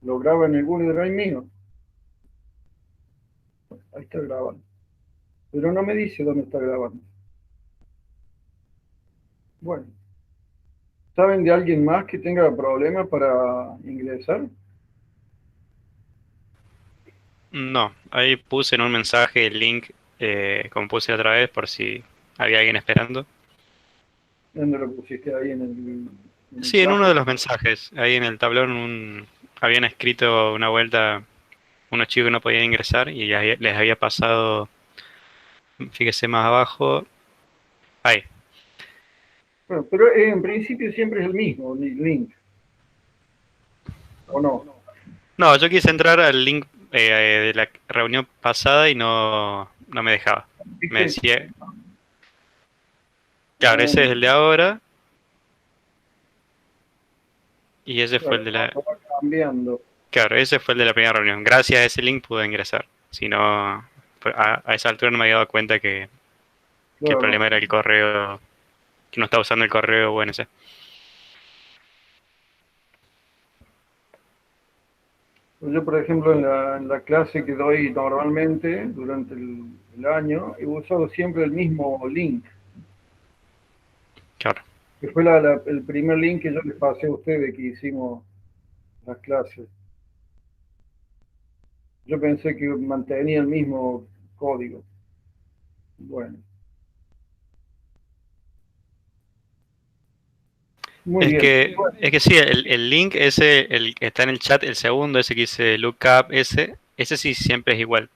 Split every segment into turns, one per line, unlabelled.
Lo graba en el Google Drive mío. Ahí está grabando. Pero no me dice dónde está grabando. Bueno, ¿saben de alguien más que tenga problemas para ingresar?
No, ahí puse en un mensaje el link, como puse la otra vez, por si había alguien esperando.
¿Dónde lo pusiste ahí en el
Sí, en uno
Classroom?
de los mensajes, ahí en el tablón, habían escrito una vuelta unos chicos que no podían ingresar y les había pasado, fíjese más abajo, ahí.
Bueno, pero en principio siempre es el mismo link, ¿o no?
No, yo quise entrar al link de la reunión pasada y no me dejaba. Me
¿Viste?
decía, claro, ese es
Um,
el de ahora y ese fue
claro,
el de la,
lo va cambiando.
claro, ese fue el de la primera reunión. Gracias a ese link pude ingresar. Si no, a esa altura no me había dado cuenta que el
Claro.
problema era el correo, que no estaba usando el correo UNC.
Pues yo, por ejemplo, en la clase que doy normalmente durante el año, he usado siempre el mismo link,
Claro.
que fue el primer link que yo les pasé a ustedes que hicimos las clases. Yo pensé que mantenía el mismo código. Bueno, muy bien.
Es que sí, el link ese, el que está en el chat, el segundo, ese que dice lookup, ese sí siempre es igual.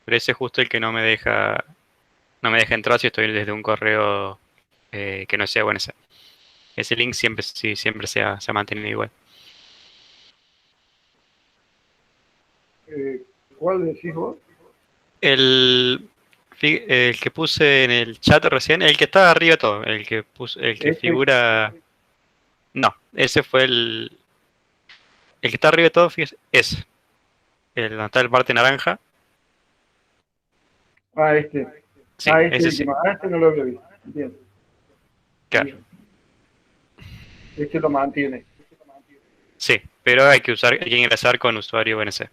Pero ese es justo el que no me deja entrar si estoy desde un correo que no sea UNC. Ese link siempre, sí, siempre se ha mantenido igual.
Eh, ¿Cuál decís vos?
El, el que puse en el chat recién, el que está arriba de todo, el que
Este,
figura. No, ese fue el que está arriba de todo, fíjese, ese. El donde está el parte naranja.
este.
Sí,
Este es
ese
el que
sí.
más. Este no lo había visto. Bien,
Claro.
bien. Este lo mantiene.
Sí, pero hay que ingresar con usuario VNC.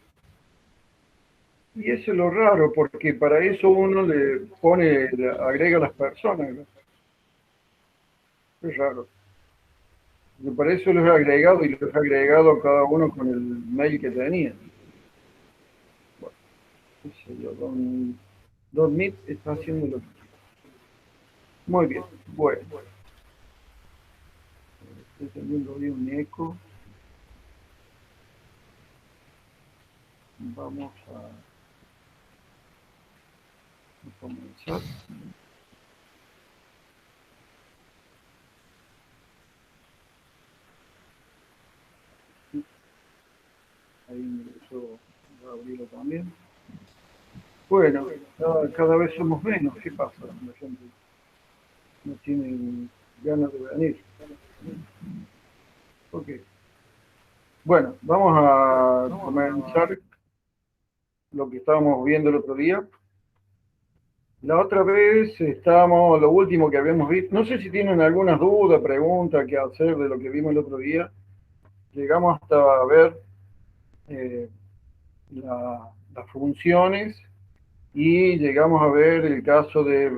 Y eso es lo raro, porque para eso uno le pone, le agrega a las personas, ¿no? Es raro. Y para eso los he agregado y los he agregado cada uno con el mail que tenía. Bueno, qué sé yo, Don Meet está haciendo lo que quiere. Muy bien, bueno, estoy teniendo ahí un eco. Vamos a comenzar. Ahí me empezó a abrirlo también. Bueno, cada vez somos menos. ¿Qué pasa? La gente no tiene ganas de venir. ¿Por qué? Bueno, vamos a comenzar lo que estábamos viendo el otro día. La otra vez estábamos, lo último que habíamos visto, no sé si tienen algunas dudas, preguntas que hacer de lo que vimos el otro día. Llegamos hasta ver eh, las funciones y llegamos a ver el caso de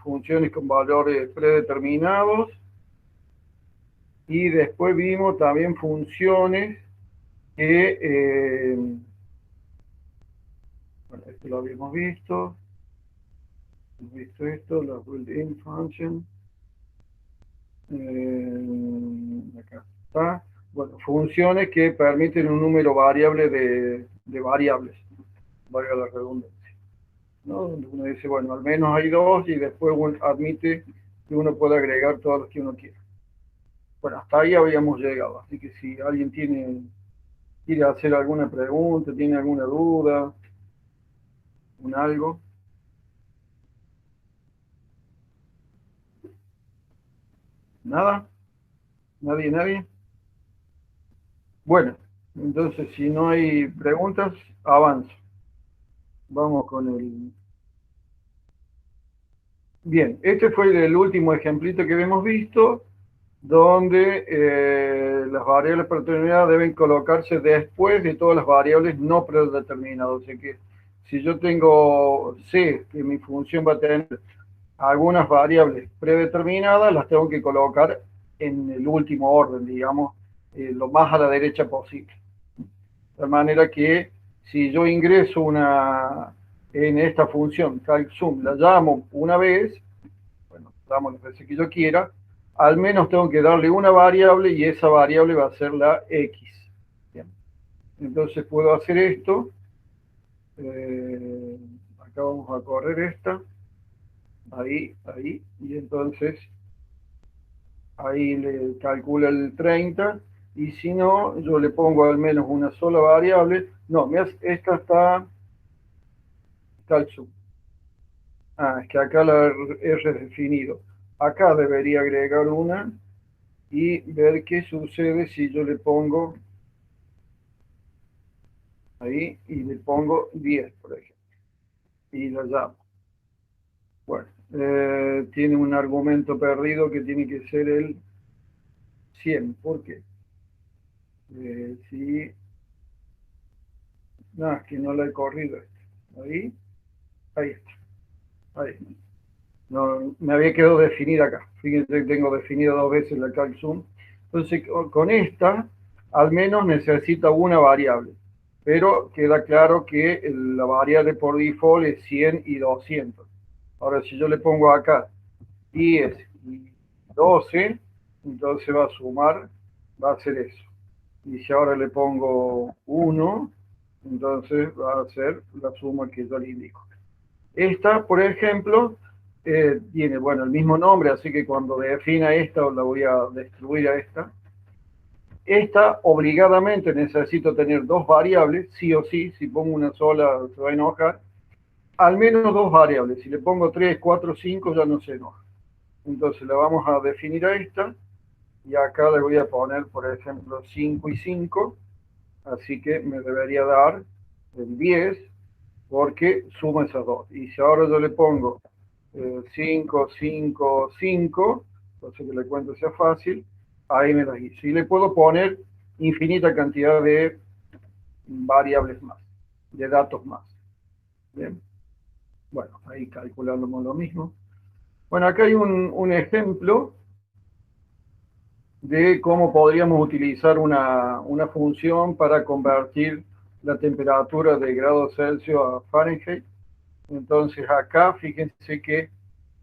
funciones con valores predeterminados y después vimos también funciones que, bueno, esto lo habíamos visto esto, la built-in function. Acá está. Bueno, funciones que permiten un número variable de variables, valga la redundancia, ¿no? Donde uno dice, bueno, al menos hay dos y después uno admite que uno puede agregar todas las que uno quiera. Bueno, hasta ahí habíamos llegado, así que si alguien quiere hacer alguna pregunta, tiene alguna duda, un algo, nada, nadie. Bueno, entonces si no hay preguntas, avanzo. Vamos con el. Bien, este fue el último ejemplito que hemos visto. donde las variables predeterminadas deben colocarse después de todas las variables no predeterminadas. O sea que si yo sé que mi función va a tener algunas variables predeterminadas, las tengo que colocar en el último orden, digamos, lo más a la derecha posible. De manera que si yo ingreso en esta función calcsum, la llamo una vez, bueno, damos las veces que yo quiera, al menos tengo que darle una variable y esa variable va a ser la x. Bien. Entonces puedo hacer esto. Acá vamos a correr esta. Ahí, y entonces ahí le calcula el 30, y si no, yo le pongo al menos una sola variable. No, esta está calcsum. Es que acá la he redefinido. Acá debería agregar una y ver qué sucede si yo le pongo ahí y le pongo 10, por ejemplo. Y la llamo. Bueno, tiene un argumento perdido que tiene que ser el 100. ¿Por qué? Si... No, es que no la he corrido. Ahí está. Ahí. No, me había quedado definida acá. Fíjense que tengo definida 2 veces la calcsum. Entonces, con esta, al menos necesita una variable. Pero queda claro que la variable por default es 100 y 200. Ahora, si yo le pongo acá 10 y 12, entonces va a sumar, va a ser eso. Y si ahora le pongo 1, entonces va a ser la suma que yo le indico. Esta, por ejemplo, tiene, bueno, el mismo nombre, así que cuando defina esta, la voy a destruir a esta. Esta, obligadamente, necesito tener 2 variables, sí o sí. Si pongo una sola, se va a enojar. Al menos 2 variables. Si le pongo 3, 4, 5, ya no se enoja. Entonces, la vamos a definir a esta. Y acá le voy a poner, por ejemplo, 5 y 5. Así que me debería dar el 10, porque suma esas 2. Y si ahora yo le pongo 5, 5, 5, entonces que la cuenta sea fácil, ahí me las hizo. Y le puedo poner infinita cantidad de variables más, de datos más. Bien. Bueno, ahí calculamos lo mismo. Bueno, acá hay un ejemplo de cómo podríamos utilizar una función para convertir la temperatura de grados Celsius a Fahrenheit. Entonces acá fíjense que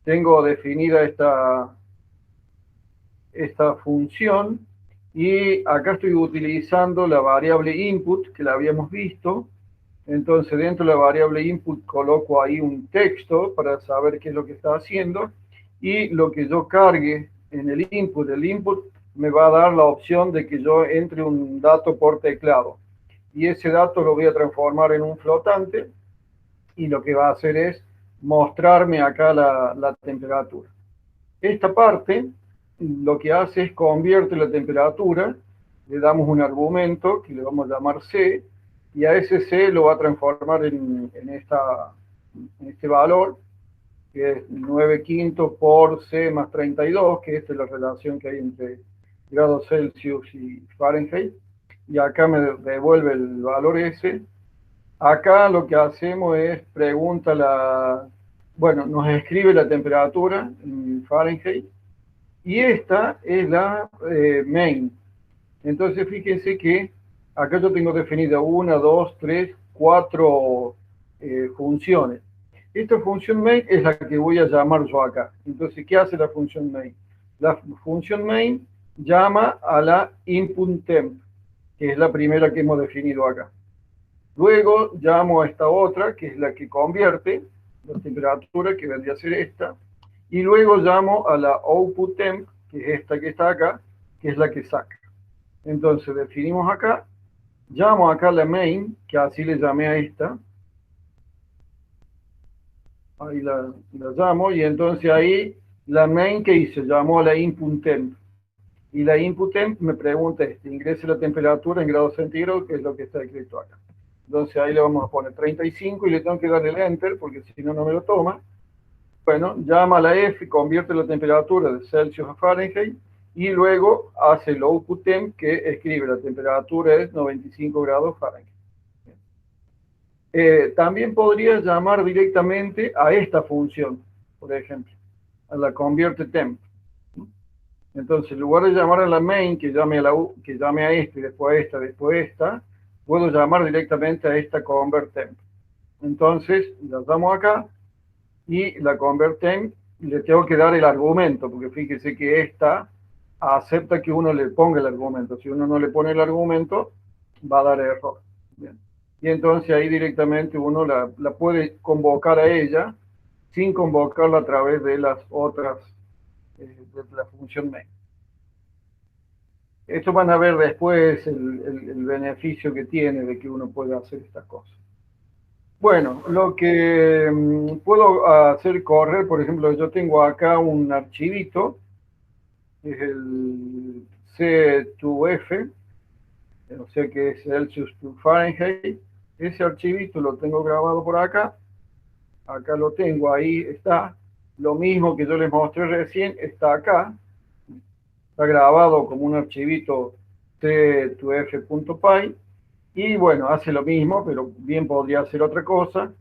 tengo definida esta función, y acá estoy utilizando la variable input que la habíamos visto. Entonces dentro de la variable input coloco ahí un texto para saber qué es lo que está haciendo, y lo que yo cargue en el input me va a dar la opción de que yo entre un dato por teclado, y ese dato lo voy a transformar en un flotante, y lo que va a hacer es mostrarme acá la temperatura. Esta parte lo que hace es convierte la temperatura, le damos un argumento que le vamos a llamar C, y a ese C lo va a transformar en este valor, que es 9 quintos por C más 32, que esta es la relación que hay entre grados Celsius y Fahrenheit, y acá me devuelve el valor S. Acá lo que hacemos es bueno, nos escribe la temperatura en Fahrenheit, y esta es la main. Entonces fíjense que acá yo tengo definida 1, 2, 3, 4 funciones. Esta función main es la que voy a llamar yo acá. Entonces, ¿qué hace la función main? La función main llama a la input temp, que es la primera que hemos definido acá. Luego llamo a esta otra, que es la que convierte la temperatura, que vendría a ser esta. Y luego llamo a la output temp, que es esta que está acá, que es la que saca. Entonces definimos acá, llamo acá a la main, que así le llamé a esta. Ahí la llamo, y entonces ahí la main que hice, llamó a la input temp. Y la input temp me pregunta ingrese la temperatura en grados centígrados, que es lo que está escrito acá. Entonces ahí le vamos a poner 35 y le tengo que dar el enter, porque si no, no me lo toma. Bueno, llama a la F, convierte la temperatura de Celsius a Fahrenheit, y luego hace el output temp, que escribe la temperatura es 95 grados Fahrenheit. También podría llamar directamente a esta función, por ejemplo, a la convierte temp. Entonces, en lugar de llamar a la main, que llame a esta, y después a esta, después a esta, puedo llamar directamente a esta convert temp. Entonces, la llamo acá, y la convert temp le tengo que dar el argumento, porque fíjese que esta acepta que uno le ponga el argumento. Si uno no le pone el argumento, va a dar error. Bien. Y entonces ahí directamente uno la puede convocar a ella sin convocarla a través de las otras, de la función main. Esto van a ver después el beneficio que tiene de que uno pueda hacer estas cosas. Bueno, lo que puedo hacer correr, por ejemplo, yo tengo acá un archivito, es el C2F, o sea que es Celsius to Fahrenheit. Ese archivito lo tengo grabado por acá, lo tengo, ahí está. Lo mismo que yo les mostré recién está acá, está grabado como un archivito C2F.py, y bueno, hace lo mismo, pero bien podría hacer otra cosa.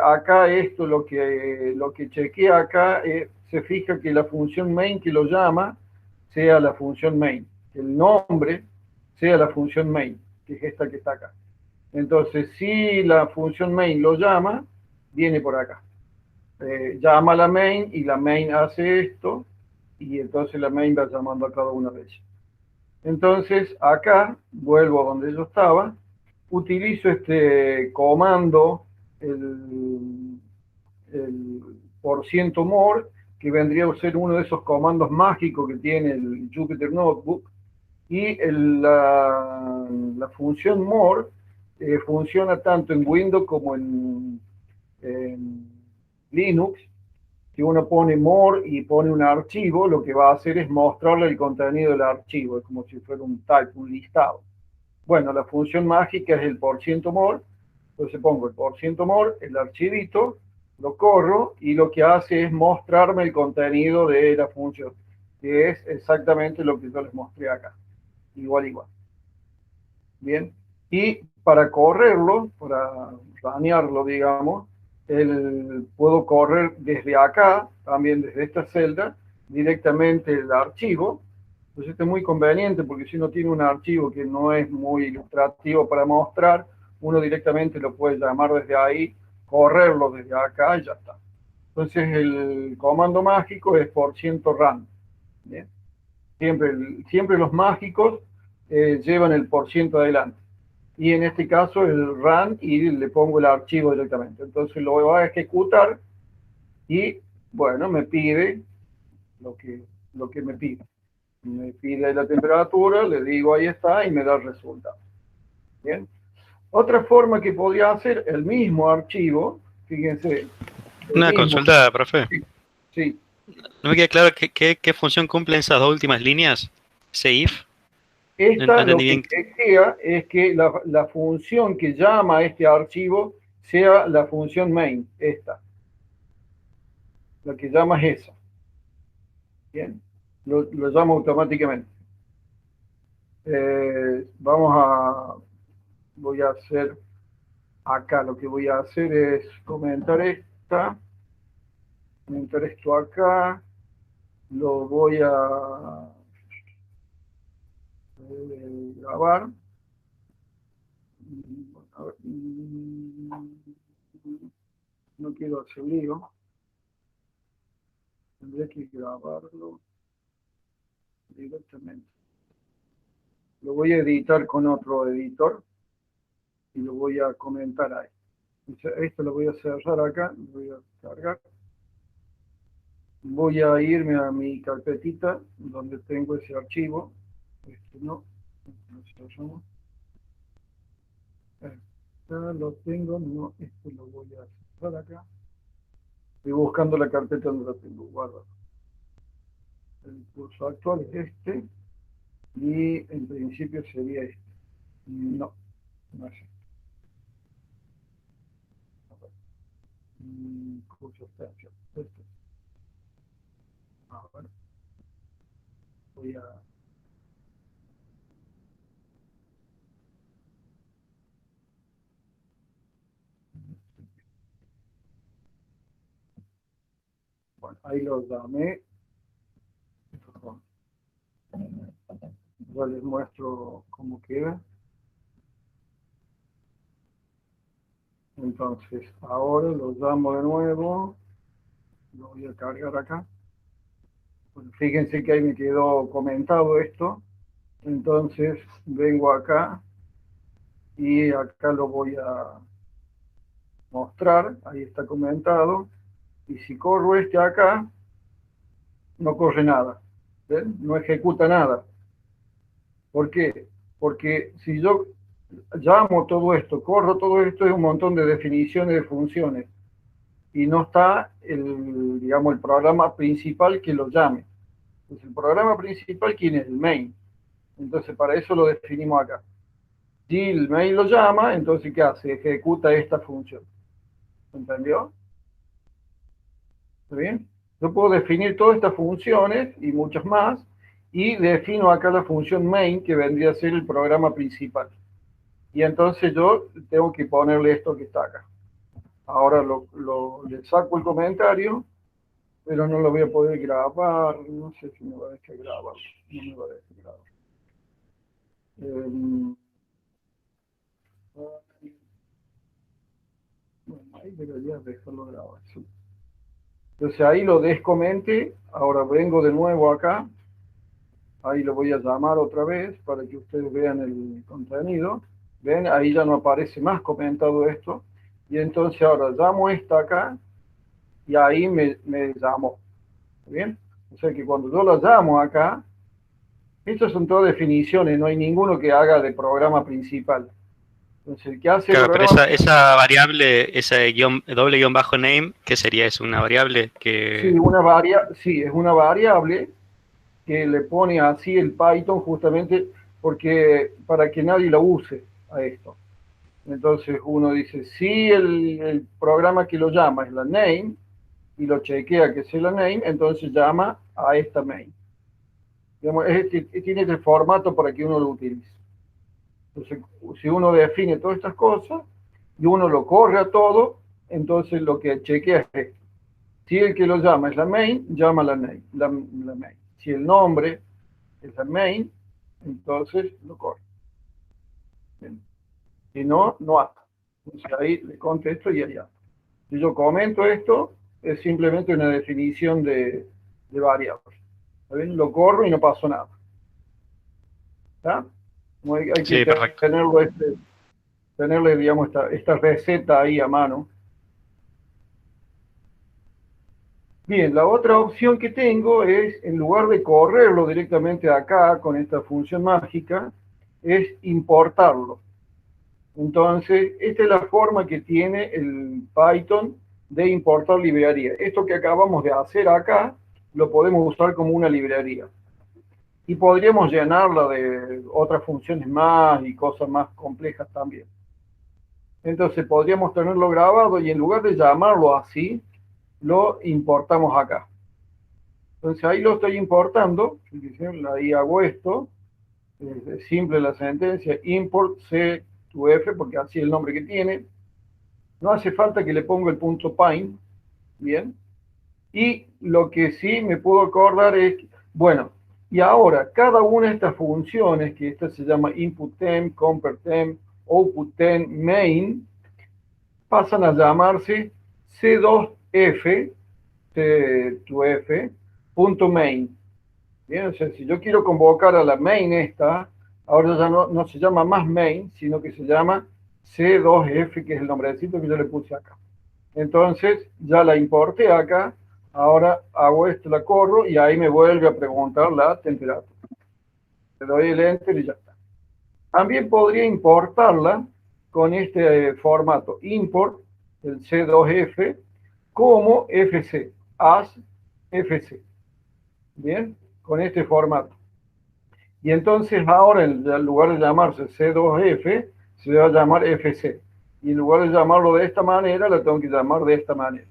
Acá esto lo que chequea acá, se fija que la función main que lo llama sea la función main, que el nombre sea la función main, que es esta que está acá. Entonces, si la función main lo llama, viene por acá. Llama a la main y la main hace esto, y entonces la main va llamando a cada una de ellas. Entonces, acá vuelvo a donde yo estaba, utilizo este comando, el %more, que vendría a ser uno de esos comandos mágicos que tiene el Jupyter Notebook, y la función more funciona tanto en Windows como en Linux. Si uno pone more y pone un archivo, lo que va a hacer es mostrarle el contenido del archivo, es como si fuera un type, un listado. Bueno, la función mágica es el %more, entonces pongo el %more, el archivito, lo corro y lo que hace es mostrarme el contenido de la función, que es exactamente lo que yo les mostré acá, igual, igual. Bien, y para correrlo, para banearlo, digamos, puedo correr desde acá, también desde esta celda, directamente el archivo. Entonces esto es muy conveniente porque si uno tiene un archivo que no es muy ilustrativo para mostrar, uno directamente lo puede llamar desde ahí, correrlo desde acá y ya está. Entonces el comando mágico es %run. ¿Bien? Siempre los mágicos llevan el % adelante. Y en este caso el run, y le pongo el archivo directamente. Entonces lo voy a ejecutar y bueno, me pide lo que me pide. Me pide la temperatura, le digo ahí está y me da el resultado. Bien. Otra forma que podría hacer el mismo archivo, fíjense, el
Una
mismo.
consulta, profe.
Sí, sí.
No me queda claro qué función cumplen esas dos últimas líneas. Ese if. No
Esta lo
entendí
que
bien.
chequea es que la función que llama a este archivo sea la función main, esta. La que llama es esa. Bien, lo llama automáticamente. Voy a hacer acá, lo que voy a hacer es comentar esto acá, lo voy a grabar. A ver, no quiero hacer lío, tendré que grabarlo directamente. Lo voy a editar con otro editor y lo voy a comentar ahí. Esto lo voy a cerrar acá, lo voy a cargar. Voy a irme a mi carpetita donde tengo ese archivo. No, no cerramos. Acá lo tengo, no, esto lo voy a cerrar acá. Estoy buscando la carpeta donde lo tengo, guarda. El curso actual es este y en principio sería este. No, no es este. Curso extension. Este. Ah, bueno. voy a... Bueno, ahí lo llamé. Ya les muestro cómo queda. Entonces, ahora lo llamo de nuevo. Lo voy a cargar acá. Bueno, fíjense que ahí me quedó comentado esto. Entonces, vengo acá y acá lo voy a mostrar. Ahí está comentado. Y si corro este acá, no corre nada. ¿Ven? No ejecuta nada. ¿Por qué? Porque si yo llamo todo esto, corro todo esto, es un montón de definiciones de funciones. Y no está digamos, el programa principal que lo llame. Entonces, el programa principal, ¿quién es? El main. Entonces, para eso lo definimos acá. Si el main lo llama, entonces, ¿qué hace? Ejecuta esta función. ¿Entendió? ¿Está bien? Yo puedo definir todas estas funciones y muchas más, y defino acá la función main, que vendría a ser el programa principal. Y entonces yo tengo que ponerle esto que está acá. Ahora le saco el comentario, pero no lo voy a poder grabar. No sé si me va a dejar grabar. No me va a dejar grabar. Bueno, ahí debería dejarlo grabar. Sí. Entonces ahí lo descomente. Ahora vengo de nuevo acá. Ahí lo voy a llamar otra vez para que ustedes vean el contenido. Ven, ahí ya no aparece más comentado esto. Y entonces ahora llamo esta acá y ahí me llamó. ¿Bien? O sea que cuando yo la llamo acá, estas son todas definiciones, no hay ninguno que haga de programa principal. Entonces, el que hace el
Claro, pero
programa...
esa variable, ese doble guión bajo name, ¿qué sería? ¿Es una variable
Sí,
que...?
sí, es una variable que le pone así el Python justamente porque para que nadie lo use a esto. Entonces uno dice, si el programa que lo llama es la name y lo chequea que sea la name, entonces llama a esta main. Digamos, tiene este formato para que uno lo utilice. Entonces, si uno define todas estas cosas y uno lo corre a todo, entonces lo que chequea es esto. Si el que lo llama es la main, llama la main. La main. Si el nombre es la main, entonces lo corre. Bien. Si no, no hace. Entonces ahí le contesto y allá. Si yo comento esto, es simplemente una definición de variables. ¿Está bien? Lo corro y no pasó nada. ¿Está? No hay que
Sí, perfecto.
tenerle, digamos, esta receta ahí a mano. Bien, la otra opción que tengo es, en lugar de correrlo directamente acá con esta función mágica, es importarlo. Entonces, esta es la forma que tiene el Python de importar librería. Esto que acabamos de hacer acá, lo podemos usar como una librería. Y podríamos llenarla de otras funciones más y cosas más complejas también. Entonces podríamos tenerlo grabado y en lugar de llamarlo así, lo importamos acá. Entonces ahí lo estoy importando, ahí hago esto, es simple la sentencia, import c to f, porque así es el nombre que tiene. No hace falta que le ponga el punto pine, bien. Y lo que sí me puedo acordar es, bueno, y ahora cada una de estas funciones, que esta se llama input temp, compare temp, output temp, main, pasan a llamarse C2F, C2F, punto main. Bien, o sea, si yo quiero convocar a la main esta, ahora ya no se llama más main, sino que se llama C2F, que es el nombrecito que yo le puse acá. Entonces, ya la importé acá, ahora hago esto, la corro, y ahí me vuelve a preguntar la temperatura. Le doy el enter y ya está. También podría importarla con este formato, import, el C2F, como FC, as FC. Bien, con este formato. Y entonces ahora, en lugar de llamarse C2F, se va a llamar FC. Y en lugar de llamarlo de esta manera, lo tengo que llamar de esta manera.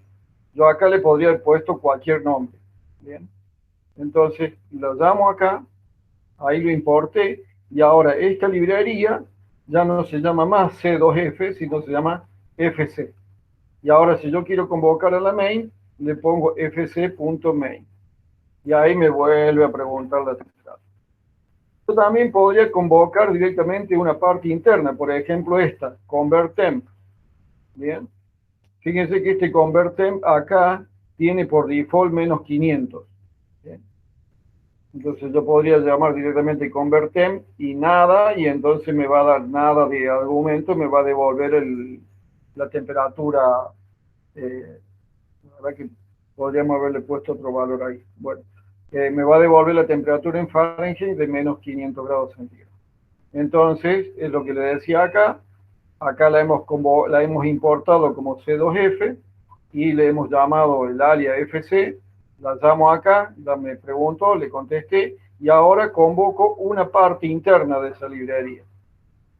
Yo acá le podría haber puesto cualquier nombre. Bien. Entonces, lo llamo acá Ahí lo importé. Y ahora esta librería ya no se llama más C2F, sino se llama FC. Y ahora si yo quiero convocar a la main, le pongo fc.main. Y ahí me vuelve a preguntar la temperatura. Yo también podría convocar directamente una parte interna, por ejemplo esta, convertTemp. Bien. Fíjense que este convertTemp acá tiene por default menos 500. Bien. Entonces yo podría llamar directamente convertTemp y nada, y entonces me va a dar nada de argumento, me va a devolver la temperatura. La verdad que podríamos haberle puesto otro valor ahí. Bueno, me va a devolver la temperatura en Fahrenheit de menos 500 grados centígrados. Entonces, es lo que le decía acá. Acá la hemos importado como C2F y le hemos llamado el alias FC. La llamo acá, ya me preguntó, le contesté y ahora convoco una parte interna de esa librería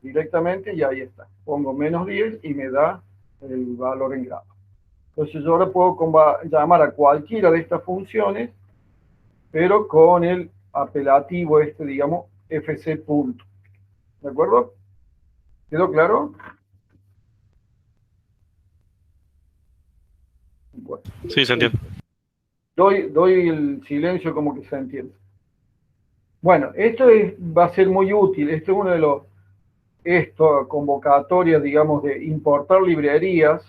directamente y ahí está. Pongo menos 10 y me da el valor en grado. Entonces yo ahora puedo llamar a cualquiera de estas funciones, pero con el apelativo este, digamos, fc punto. ¿De acuerdo? ¿Quedó claro? Bueno,
Sí, se entiende.
doy el silencio como que se entiende. Bueno, va a ser muy útil. Esto es uno de los convocatorias, digamos, de importar librerías,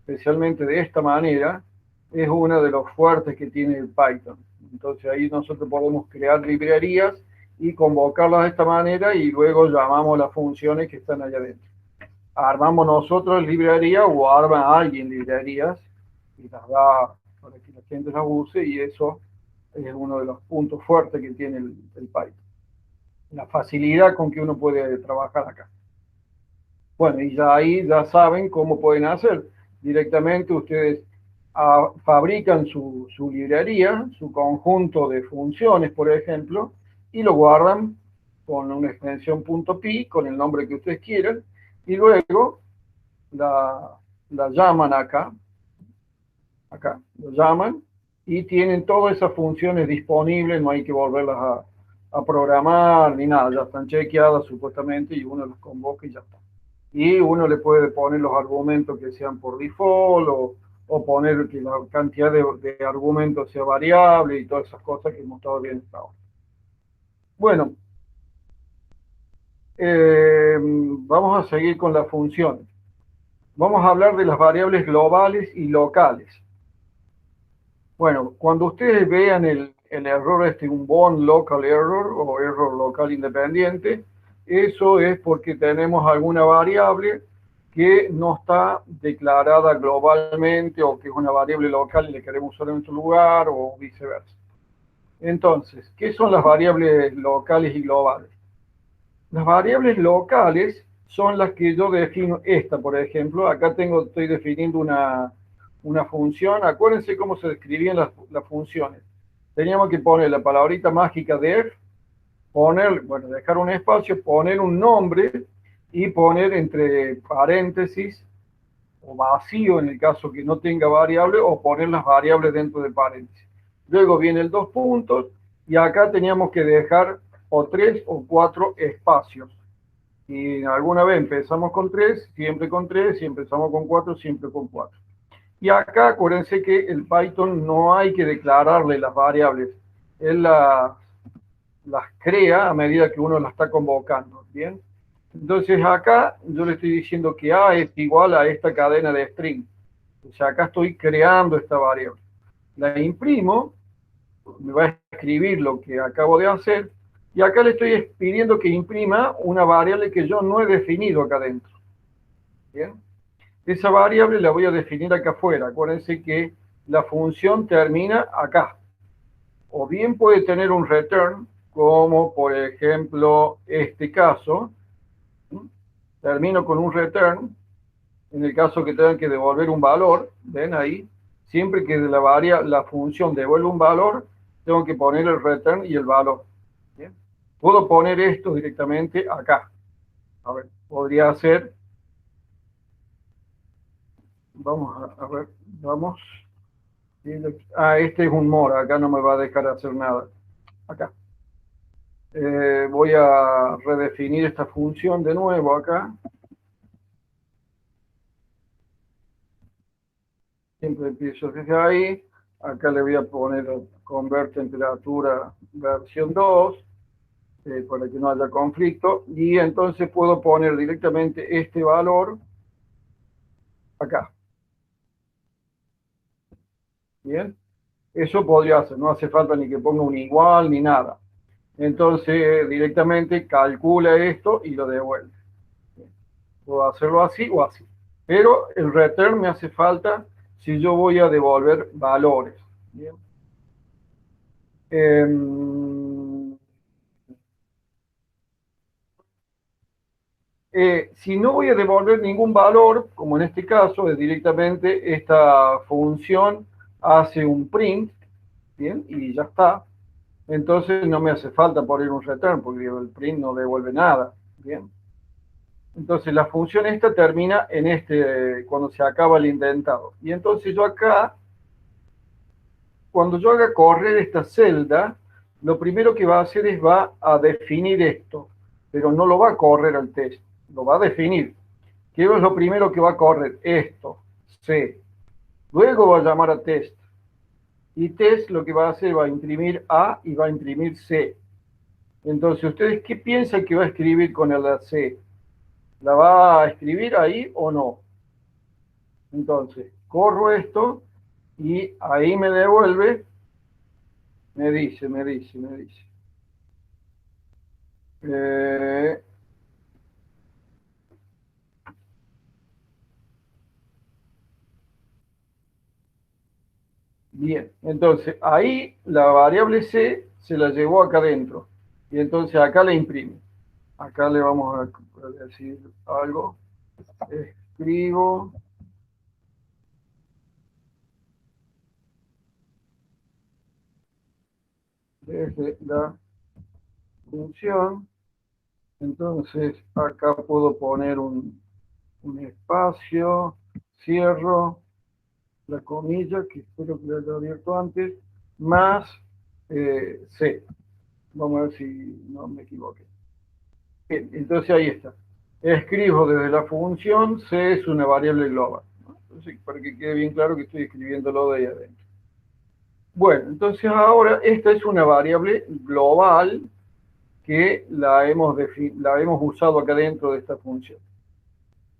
especialmente de esta manera, es uno de los fuertes que tiene el Python. Entonces ahí nosotros podemos crear librerías y convocarlas de esta manera y luego llamamos las funciones que están allá adentro. Armamos nosotros librerías o arma alguien librerías y las da para que la gente las use y eso es uno de los puntos fuertes que tiene el Python. La facilidad con que uno puede trabajar acá. Bueno, y ya ahí ya saben cómo pueden hacer. Directamente ustedes fabrican su librería, su conjunto de funciones, por ejemplo, y lo guardan con una extensión .py, con el nombre que ustedes quieran, y luego la llaman acá, lo llaman, y tienen todas esas funciones disponibles, no hay que volverlas a programar ni nada, ya están chequeadas supuestamente y uno las convoca y ya está. Y uno le puede poner los argumentos que sean por default o poner que la cantidad de argumentos sea variable y todas esas cosas que hemos estado viendo hasta ahora. Bueno, vamos a seguir con las funciones. Vamos a hablar de las variables globales y locales. Bueno, cuando ustedes vean el error un Bond local error o error local independiente, eso es porque tenemos alguna variable que no está declarada globalmente o que es una variable local y le queremos usar en su lugar o viceversa. Entonces, ¿qué son las variables locales y globales? Las variables locales son las que yo defino. Esta, por ejemplo, acá estoy definiendo una función. Acuérdense cómo se describían las funciones. Teníamos que poner la palabrita mágica def, dejar un espacio, poner un nombre y poner entre paréntesis o vacío en el caso que no tenga variable o poner las variables dentro de paréntesis. Luego viene el 2 puntos y acá teníamos que dejar o 3 o 4 espacios. Y alguna vez empezamos con 3, siempre con 3, si empezamos con 4, siempre con 4. Y acá acuérdense que el Python no hay que declararle las variables. Él las crea a medida que uno las está convocando. ¿Bien? Entonces acá yo le estoy diciendo que A es igual a esta cadena de string. O sea, acá estoy creando esta variable. La imprimo, me va a escribir lo que acabo de hacer, y acá le estoy pidiendo que imprima una variable que yo no he definido acá adentro. ¿Bien? Esa variable la voy a definir acá afuera. Acuérdense que la función termina acá. O bien puede tener un return, como por ejemplo este caso. Termino con un return, en el caso que tengan que devolver un valor, ven ahí, siempre que la función devuelve un valor, tengo que poner el return y el valor. ¿Bien? Puedo poner esto directamente acá. A ver, podría hacer, vamos a ver, vamos. Este es un more, acá no me va a dejar hacer nada. Acá. Voy a redefinir esta función de nuevo acá. Siempre empiezo desde ahí. Acá le voy a poner convert temperatura versión 2 para que no haya conflicto. Y entonces puedo poner directamente este valor acá. Bien. Eso podría hacer, no hace falta ni que ponga un igual ni nada. Entonces directamente calcula esto y lo devuelve. Puedo hacerlo así o así. Pero el return me hace falta si yo voy a devolver valores. Bien. Si no voy a devolver ningún valor, como en este caso, es directamente esta función hace un print, ¿bien? Y ya está. Entonces no me hace falta poner un return, porque el print no devuelve nada, ¿bien? Entonces la función esta termina en cuando se acaba el indentado. Y entonces yo acá, cuando yo haga correr esta celda, lo primero que va a hacer es va a definir esto, pero no lo va a correr al test, lo va a definir. ¿Qué es lo primero que va a correr? Esto, C. Luego va a llamar a test. Y test lo que va a hacer va a imprimir A y va a imprimir C. Entonces, ¿ustedes qué piensan que va a escribir con el C? ¿La va a escribir ahí o no? Entonces, corro esto y ahí me devuelve, me dice. Eh, bien, entonces ahí la variable C se la llevó acá adentro. Y entonces acá le imprime. Acá le vamos a decir algo. Escribo desde la función. Entonces acá puedo poner un espacio, cierro la comilla, que espero que lo haya abierto antes, más C. Vamos a ver si no me equivoqué. Bien, entonces ahí está. Escribo desde la función, C es una variable global, ¿no? Entonces, para que quede bien claro que estoy escribiéndolo de ahí adentro. Bueno, entonces ahora esta es una variable global que la hemos usado acá dentro de esta función.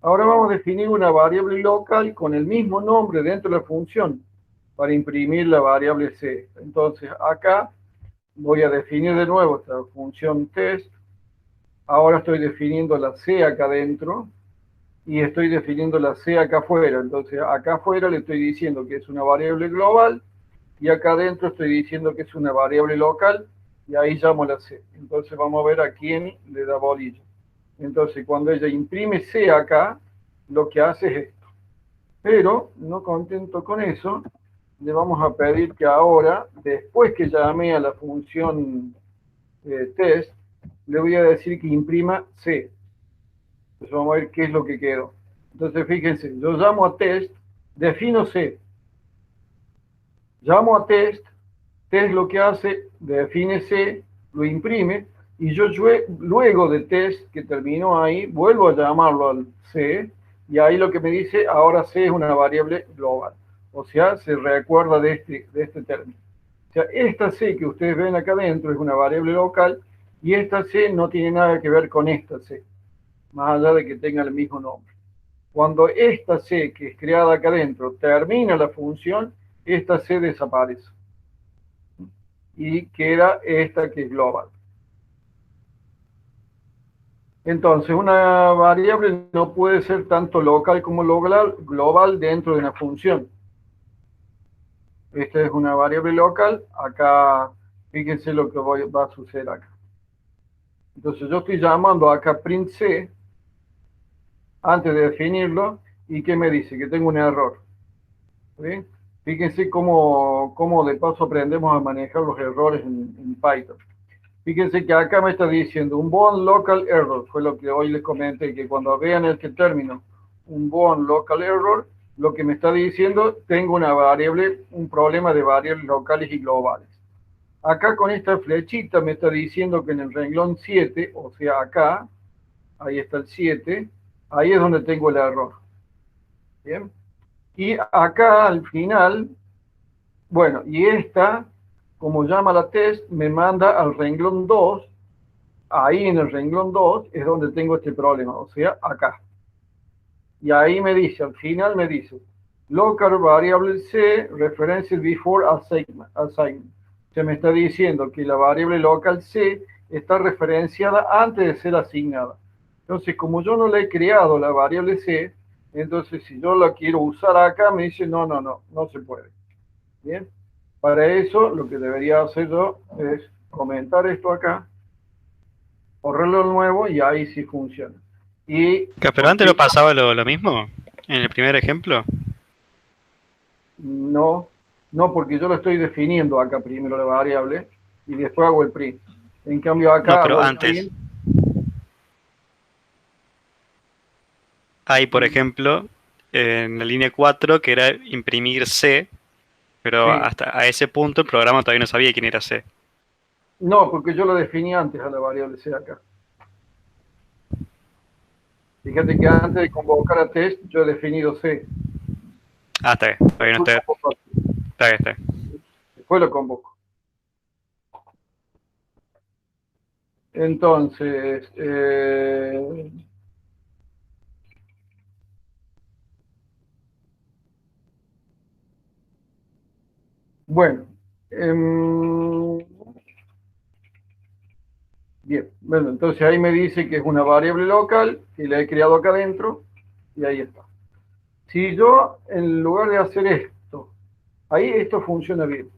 Ahora vamos a definir una variable local con el mismo nombre dentro de la función para imprimir la variable C. Entonces acá voy a definir de nuevo esta función test. Ahora estoy definiendo la C acá adentro y estoy definiendo la C acá afuera. Entonces acá afuera le estoy diciendo que es una variable global y acá adentro estoy diciendo que es una variable local y ahí llamo la C. Entonces vamos a ver a quién le da bolillo. Entonces cuando ella imprime C acá, lo que hace es esto. Pero no contento con eso, le vamos a pedir que ahora, después que llame a la función test, le voy a decir que imprima C. Entonces vamos a ver qué es lo que quedó. Entonces fíjense, yo llamo a test, defino C. Llamo a test, test lo que hace, define C, lo imprime, y yo luego de test que terminó ahí, vuelvo a llamarlo al C, y ahí lo que me dice, ahora C es una variable global. O sea, se recuerda de este término. O sea, esta C que ustedes ven acá adentro es una variable local, y esta C no tiene nada que ver con esta C, más allá de que tenga el mismo nombre. Cuando esta C que es creada acá adentro termina la función, esta C desaparece y queda esta que es global. Entonces, una variable no puede ser tanto local como global dentro de una función. Esta es una variable local. Acá, fíjense lo que va a suceder acá. Entonces, yo estoy llamando acá print C antes de definirlo. ¿Y qué me dice? Que tengo un error. ¿Sí? Fíjense cómo de paso aprendemos a manejar los errores en Python. Fíjense que acá me está diciendo un bound local error, fue lo que hoy les comenté, que cuando vean este término, un bound local error, lo que me está diciendo, tengo una variable, un problema de variables locales y globales. Acá con esta flechita me está diciendo que en el renglón 7, o sea, acá, ahí está el 7, ahí es donde tengo el error. Bien. Y acá al final, bueno, y esta, como llama la test, me manda al renglón 2. Ahí en el renglón 2 es donde tengo este problema, o sea, acá. Y ahí me dice, al final me dice, local variable C, reference before assignment. Se me está diciendo que la variable local C está referenciada antes de ser asignada. Entonces, como yo no le he creado la variable C, entonces si yo la quiero usar acá, me dice, no se puede. Bien, para eso lo que debería hacer yo es comentar esto acá, correrlo de nuevo y ahí sí funciona. Y
Pero antes no pasaba lo mismo, en el primer ejemplo.
no, porque yo lo estoy definiendo acá primero la variable y después hago el print. En cambio acá
No, pero
hago el
antes.
print.
Hay, por ejemplo, en la línea 4 que era imprimir C, pero
Sí.
hasta a ese punto el programa todavía no sabía quién era C.
No, porque yo lo definí antes a la variable C acá. Fíjate que antes de convocar a test yo he definido C.
Ah, está bien, todavía no está. Está bien, está bien.
Después lo convoco. Entonces, bueno, bien, bueno, entonces ahí me dice que es una variable local que la he creado acá adentro y ahí está. Si yo, en lugar de hacer esto, ahí esto funciona bien.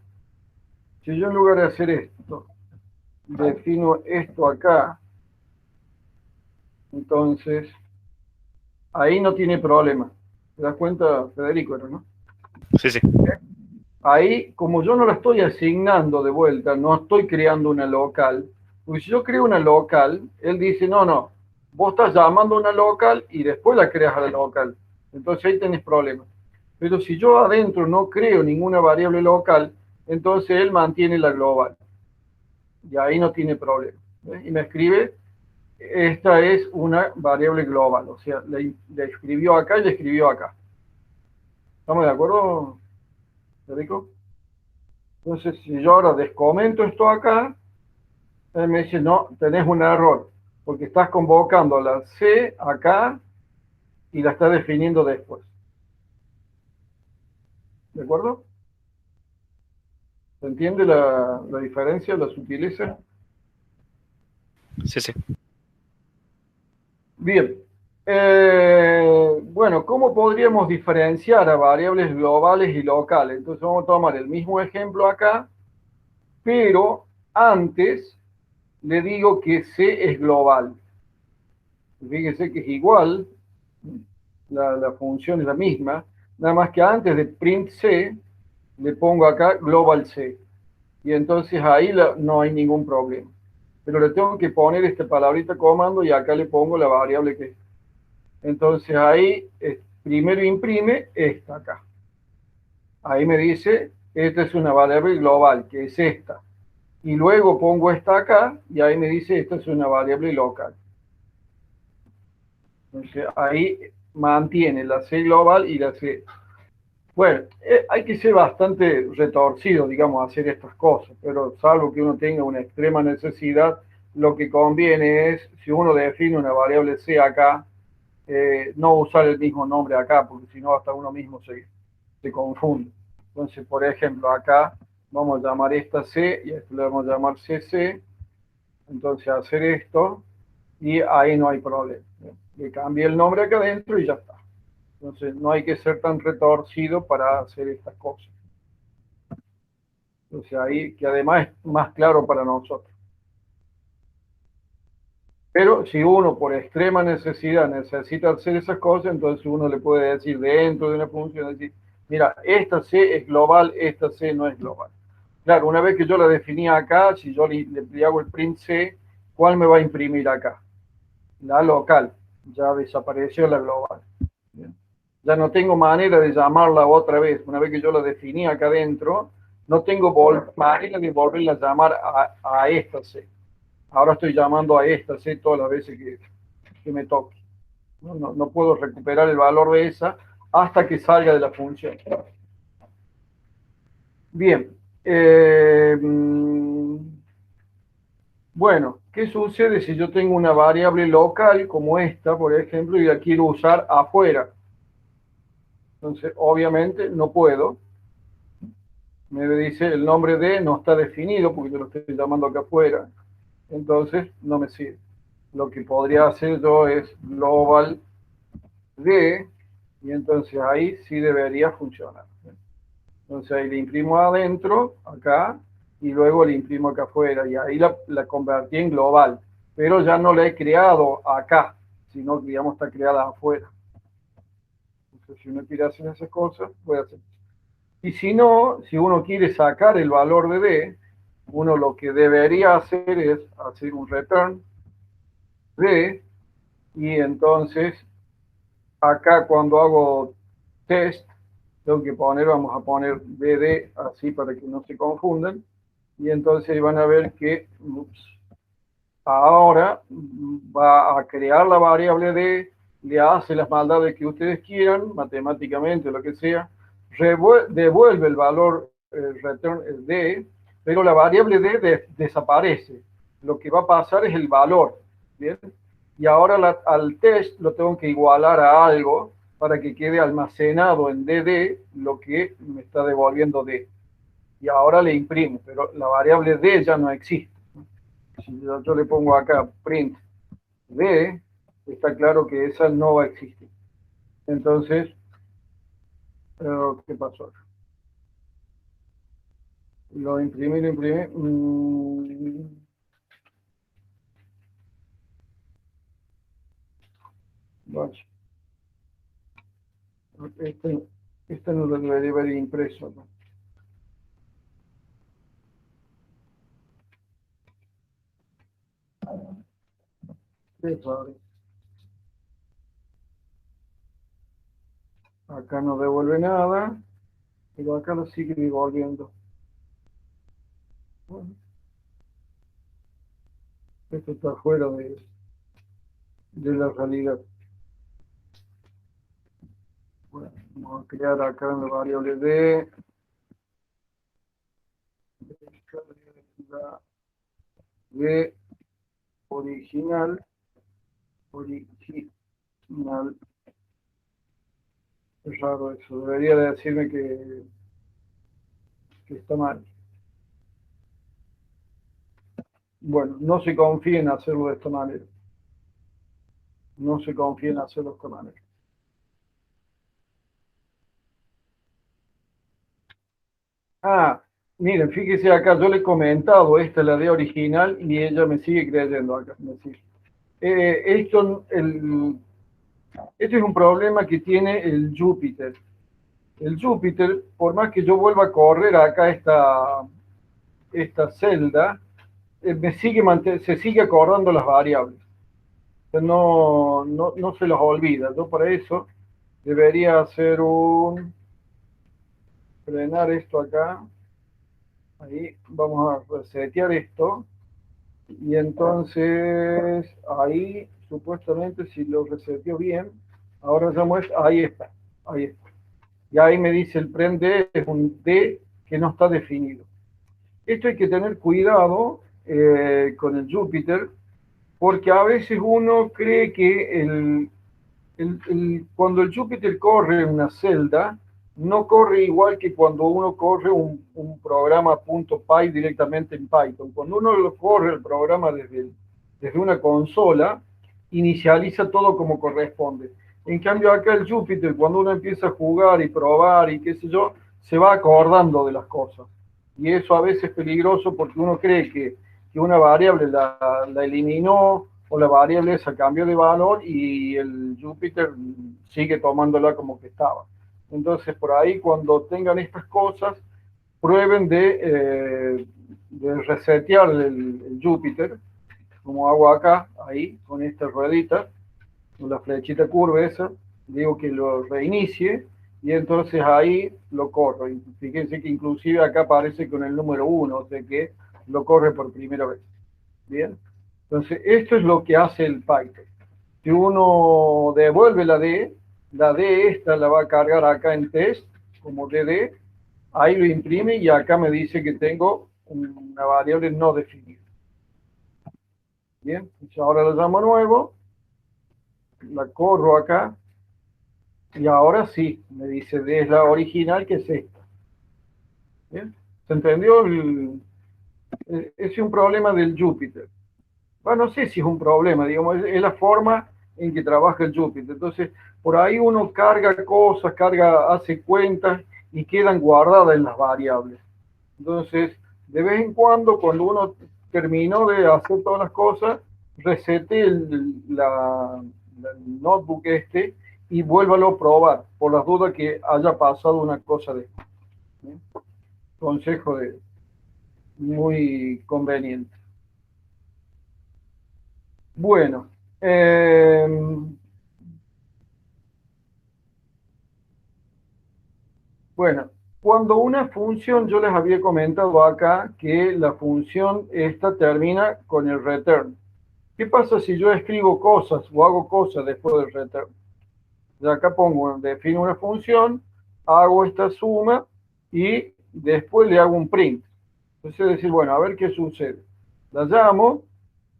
Si yo en lugar de hacer esto, defino esto acá, entonces ahí no tiene problema. ¿Te das cuenta, Federico, no?
Sí, sí.
Ahí, como yo no la estoy asignando de vuelta, no estoy creando una local, porque si yo creo una local, él dice, no, vos estás llamando a una local y después la creas a la local. Entonces ahí tenés problemas. Pero si yo adentro no creo ninguna variable local, entonces él mantiene la global. Y ahí no tiene problema. Y me escribe, esta es una variable global, o sea, le escribió acá y le escribió acá. ¿Estamos de acuerdo, Federico? Entonces, si yo ahora descomento esto acá, él me dice, no, tenés un error, porque estás convocando la C acá y la estás definiendo después. ¿De acuerdo? ¿Se entiende la diferencia, la sutileza?
Sí, sí.
Bien. Bueno, ¿cómo podríamos diferenciar a variables globales y locales? Entonces vamos a tomar el mismo ejemplo acá, pero antes le digo que C es global. Fíjese que es igual, la función es la misma, nada más que antes de print C, le pongo acá global C. Y entonces ahí no hay ningún problema. Pero le tengo que poner esta palabrita comando y acá le pongo la variable que es. Entonces ahí primero imprime esta acá. Ahí me dice, esta es una variable global, que es esta. Y luego pongo esta acá y ahí me dice, esta es una variable local. Entonces ahí mantiene la C global y la C. Bueno, hay que ser bastante retorcido, digamos, a hacer estas cosas, pero salvo que uno tenga una extrema necesidad, lo que conviene es, si uno define una variable C acá, no usar el mismo nombre acá, porque si no hasta uno mismo se confunde. Entonces, por ejemplo, acá vamos a llamar esta C y a esto le vamos a llamar CC. Entonces, hacer esto y ahí no hay problema. Le cambié el nombre acá adentro y ya está. Entonces, no hay que ser tan retorcido para hacer estas cosas. Entonces, ahí que además es más claro para nosotros. Pero si uno por extrema necesidad necesita hacer esas cosas, entonces uno le puede decir dentro de una función, decir, mira, esta C es global, esta C no es global. Claro, una vez que yo la definía acá, si yo le hago el print C, ¿cuál me va a imprimir acá? La local. Ya desapareció la global. Bien. Ya no tengo manera de llamarla otra vez. Una vez que yo la definí acá adentro, no tengo manera de volverla a llamar a esta C. Ahora estoy llamando a esta C todas las veces que me toque. No puedo recuperar el valor de esa hasta que salga de la función. Bien. Bueno, ¿qué sucede si yo tengo una variable local como esta, por ejemplo, y la quiero usar afuera? Entonces, obviamente, no puedo. Me dice el nombre de no está definido porque yo lo estoy llamando acá afuera. Entonces, no me sirve. Lo que podría hacer yo es global de, y entonces ahí sí debería funcionar. Entonces ahí le imprimo adentro, acá, y luego le imprimo acá afuera, y ahí la convertí en global, pero ya no la he creado acá, sino que digamos está creada afuera. Entonces si uno quiere hacer esas cosas, puede hacer. Y si no, si uno quiere sacar el valor de D, uno lo que debería hacer es hacer un return D, y entonces acá cuando hago test, tengo que poner, vamos a poner DD así para que no se confundan, y entonces van a ver que ahora va a crear la variable D, le hace las maldades que ustedes quieran, matemáticamente, lo que sea, devuelve el valor return D, pero la variable D desaparece. Lo que va a pasar es el valor, ¿bien? Y ahora al test lo tengo que igualar a algo para que quede almacenado en DD lo que me está devolviendo D. Y ahora le imprimo, pero la variable D ya no existe. Si yo le pongo acá print D, está claro que esa no va a existir. Entonces, ¿qué pasó? Lo imprimí, lo imprimí. Este no lo debería haber impreso, ¿no? Acá no devuelve nada, pero acá lo sigue devolviendo. Bueno, esto está fuera de la realidad. Bueno, vamos a crear acá una variable D. De original. Es raro eso, debería de decirme que está mal. Bueno, no se confíe en hacerlo de esta manera. No se confíe en hacerlo de esta manera. Ah, miren, fíjese acá, yo le he comentado, esta es la de original y ella me sigue creyendo acá. Me sigue. Este es un problema que tiene el Jupyter. El Jupyter, por más que yo vuelva a correr acá esta celda, se sigue acordando las variables. No se los olvida. Yo para eso debería hacer frenar esto acá. Ahí vamos a resetear esto. Y entonces ahí supuestamente si lo reseteo bien, ahora ya muestra, ahí está. Ahí está. Y ahí me dice el prend D es un D que no está definido. Esto hay que tener cuidado con el Jupyter, porque a veces uno cree que cuando el Jupyter corre en una celda, no corre igual que cuando uno corre un programa .py directamente en Python. Cuando uno lo corre el programa desde una consola, inicializa todo como corresponde. En cambio acá el Jupyter, cuando uno empieza a jugar y probar y qué sé yo, se va acordando de las cosas. Y eso a veces es peligroso porque uno cree que una variable la eliminó o la variable esa cambió de valor y el Jupyter sigue tomándola como que estaba. Entonces, por ahí, cuando tengan estas cosas, prueben de resetear el Jupyter, como hago acá, ahí, con esta ruedita, con la flechita curva esa, digo que lo reinicie y entonces ahí lo corro. Y fíjense que inclusive acá aparece con el número 1, o sea que lo corre por primera vez. Bien, entonces esto es lo que hace el Python. Si uno devuelve la D esta la va a cargar acá en test como DD, ahí lo imprime y acá me dice que tengo una variable no definida. Bien, entonces ahora la llamo nuevo, la corro acá y ahora sí, me dice D es la original, que es esta. ¿Bien? ¿Se entendió? Es un problema del Jupyter. Bueno, no sé si es un problema, digamos, es la forma en que trabaja el Jupyter. Entonces, por ahí uno carga cosas, hace cuentas y quedan guardadas en las variables. Entonces, de vez en cuando uno terminó de hacer todas las cosas, resete el notebook este y vuélvalo a probar, por las dudas que haya pasado una cosa de esto. ¿Sí? Consejo muy conveniente. Bueno, bueno, cuando una función, yo les había comentado acá que la función esta termina con el return. ¿Qué pasa si yo escribo cosas o hago cosas después del return? De acá pongo, defino una función, hago esta suma y después le hago un print. Entonces decir, bueno, a ver qué sucede. La llamo,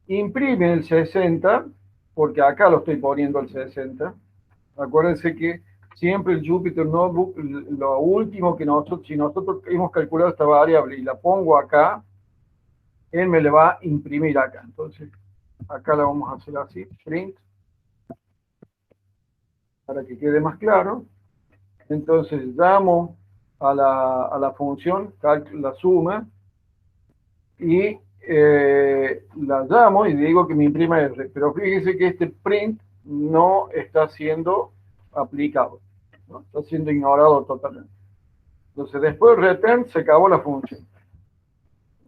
imprime el 60, porque acá lo estoy poniendo el 60. Acuérdense que siempre el Jupyter Notebook, lo último que nosotros, si nosotros hemos calculado esta variable y la pongo acá, él me le va a imprimir acá. Entonces, acá la vamos a hacer así, print, para que quede más claro. Entonces, llamo a la función, la suma, y la llamo y digo que me imprima R. Pero fíjese que este print no está siendo aplicado, ¿no? Está siendo ignorado totalmente. Entonces, después de return se acabó la función.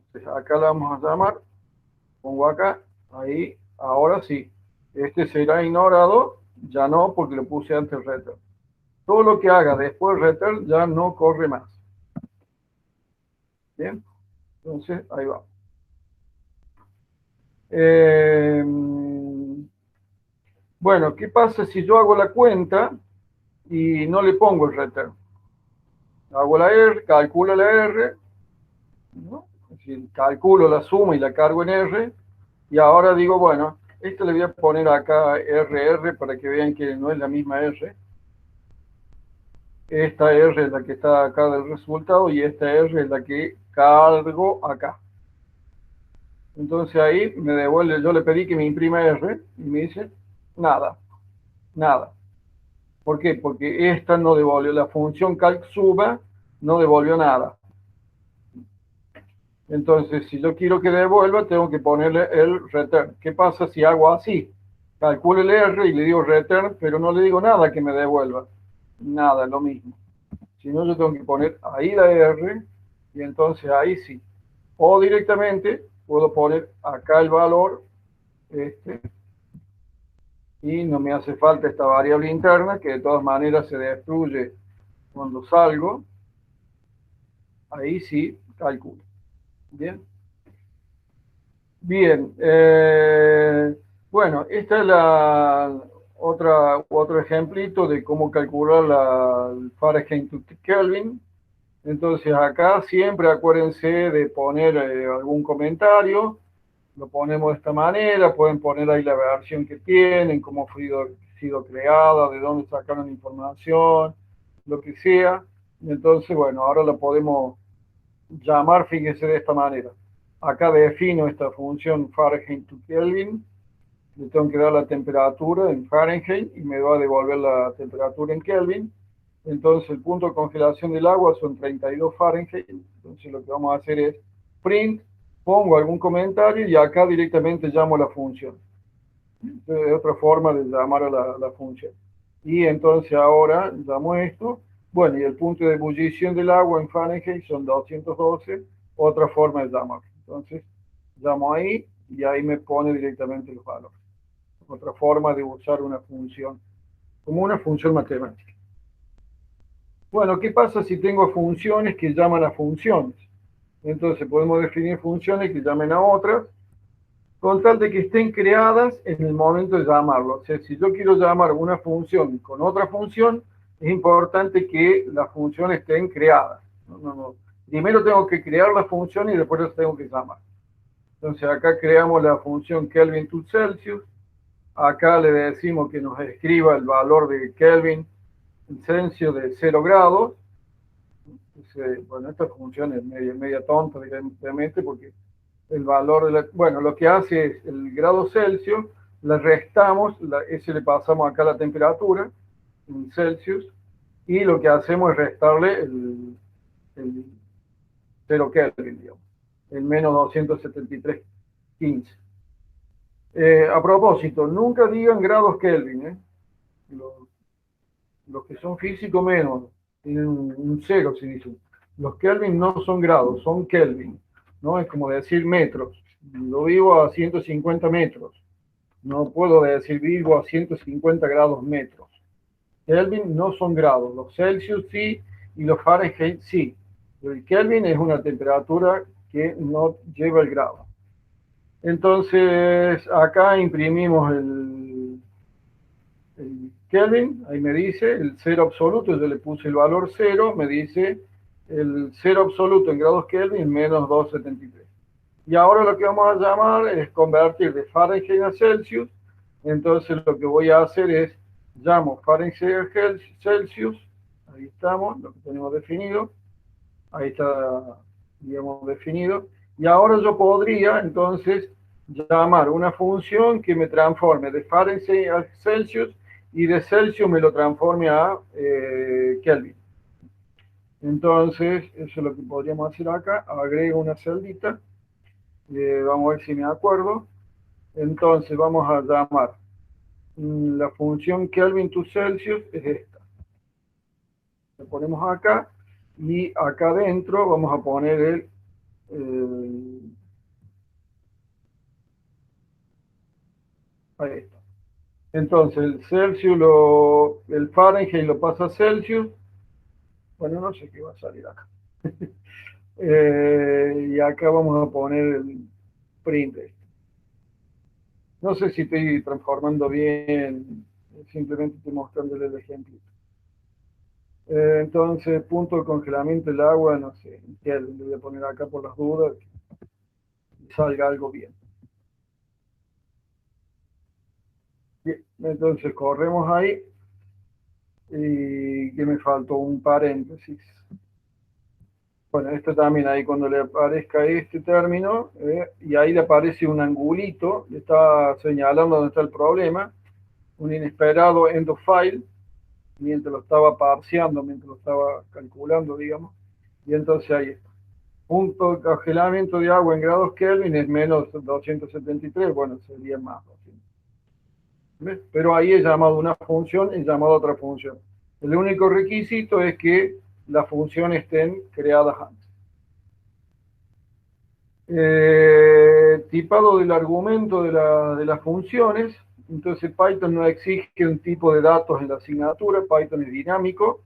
Entonces, acá la vamos a llamar, pongo acá, ahí, ahora sí. Este será ignorado, ya no, porque lo puse antes return. Todo lo que haga después return ya no corre más. Bien, entonces ahí va. Bueno, ¿qué pasa si yo hago la cuenta y no le pongo el return? Hago la R, calculo la R, ¿no? Es decir, calculo la suma y la cargo en R, y ahora digo, bueno, esto le voy a poner acá RR para que vean que no es la misma R. Esta R es la que está acá del resultado y esta R es la que cargo acá. Entonces ahí me devuelve, yo le pedí que me imprima R y me dice nada, nada. ¿Por qué? Porque esta no devolvió, la función calc suba no devolvió nada. Entonces, si yo quiero que devuelva, tengo que ponerle el return. ¿Qué pasa si hago así? Calculo el R y le digo return, pero no le digo nada que me devuelva. Nada, lo mismo. Si no, yo tengo que poner ahí la R y entonces ahí sí. O directamente puedo poner acá el valor este, y no me hace falta esta variable interna que de todas maneras se destruye cuando salgo. Ahí sí calculo. Bien. Bien. Bueno, esta es la otro ejemplito de cómo calcular el Fahrenheit to Kelvin. Entonces acá siempre acuérdense de poner algún comentario. Lo ponemos de esta manera. Pueden poner ahí la versión que tienen, cómo fue sido creada, de dónde sacaron información, lo que sea. Entonces, bueno, ahora la podemos llamar, fíjese, de esta manera. Acá defino esta función Fahrenheit to Kelvin, le tengo que dar la temperatura en Fahrenheit y me va a devolver la temperatura en Kelvin. Entonces el punto de congelación del agua son 32 Fahrenheit. Entonces lo que vamos a hacer es print, pongo algún comentario y acá directamente llamo la función. Es otra forma de llamar a la función. Y entonces ahora llamo esto. Bueno, y el punto de ebullición del agua en Fahrenheit son 212, otra forma de llamar. Entonces, llamo ahí y ahí me pone directamente los valores. Otra forma de usar una función, como una función matemática. Bueno, ¿qué pasa si tengo funciones que llaman a funciones? Entonces podemos definir funciones que llamen a otras, con tal de que estén creadas en el momento de llamarlo. O sea, si yo quiero llamar una función con otra función, es importante que las funciones estén creadas. Primero tengo que crear la función y después las tengo que llamar. Entonces acá creamos la función Kelvin to Celsius. Acá le decimos que nos escriba el valor de Kelvin en Celsius de 0 grados. Entonces, bueno, esta función es media tonta, evidentemente, porque el valor de bueno, lo que hace es el grado Celsius, le restamos, ese le pasamos acá la temperatura en Celsius, y lo que hacemos es restarle el 0 Kelvin, digamos, el menos 273,15. A propósito, nunca digan grados Kelvin, ¿eh? Los que son físicos menos, tienen un cero, si dicen. Los Kelvin no son grados, son Kelvin, ¿no? Es como decir metros. Yo vivo a 150 metros. No puedo decir vivo a 150 grados metros. Kelvin no son grados, los Celsius sí y los Fahrenheit sí. El Kelvin es una temperatura que no lleva el grado. Entonces, acá imprimimos el Kelvin, ahí me dice el cero absoluto, yo le puse el valor 0, me dice el cero absoluto en grados Kelvin menos 273. Y ahora lo que vamos a llamar es convertir de Fahrenheit a Celsius. Entonces lo que voy a hacer es, llamo Fahrenheit a Celsius, ahí estamos, lo que tenemos definido, ahí está, digamos, definido. Y ahora yo podría entonces llamar una función que me transforme de Fahrenheit a Celsius y de Celsius me lo transforme a Kelvin. Entonces, eso es lo que podríamos hacer acá. Agrego una celdita. Vamos a ver si me acuerdo. Entonces, vamos a llamar la función Kelvin to Celsius, es esta. La ponemos acá. Y acá adentro vamos a poner ahí está. Entonces, el Celsius, el Fahrenheit lo pasa a Celsius. Bueno, no sé qué va a salir acá. Y acá vamos a poner el print. No sé si estoy transformando bien, simplemente estoy mostrándole el ejemplo. Entonces, punto de congelamiento del agua, no sé, le voy a poner acá por las dudas, que salga algo bien. Bien, entonces corremos ahí, y que me faltó un paréntesis. Bueno, esto también ahí cuando le aparezca este término, y ahí le aparece un angulito, le está señalando dónde está el problema, un inesperado end of file, mientras lo estaba parseando, mientras lo estaba calculando, digamos, y entonces ahí está. Punto de congelamiento de agua en grados Kelvin es menos 273, bueno, sería más 200. ¿Ves? Pero ahí he llamado una función, he llamado otra función. El único requisito es que las funciones estén creadas antes. Tipado del argumento de las funciones. Entonces Python no exige un tipo de datos en la asignatura, Python es dinámico,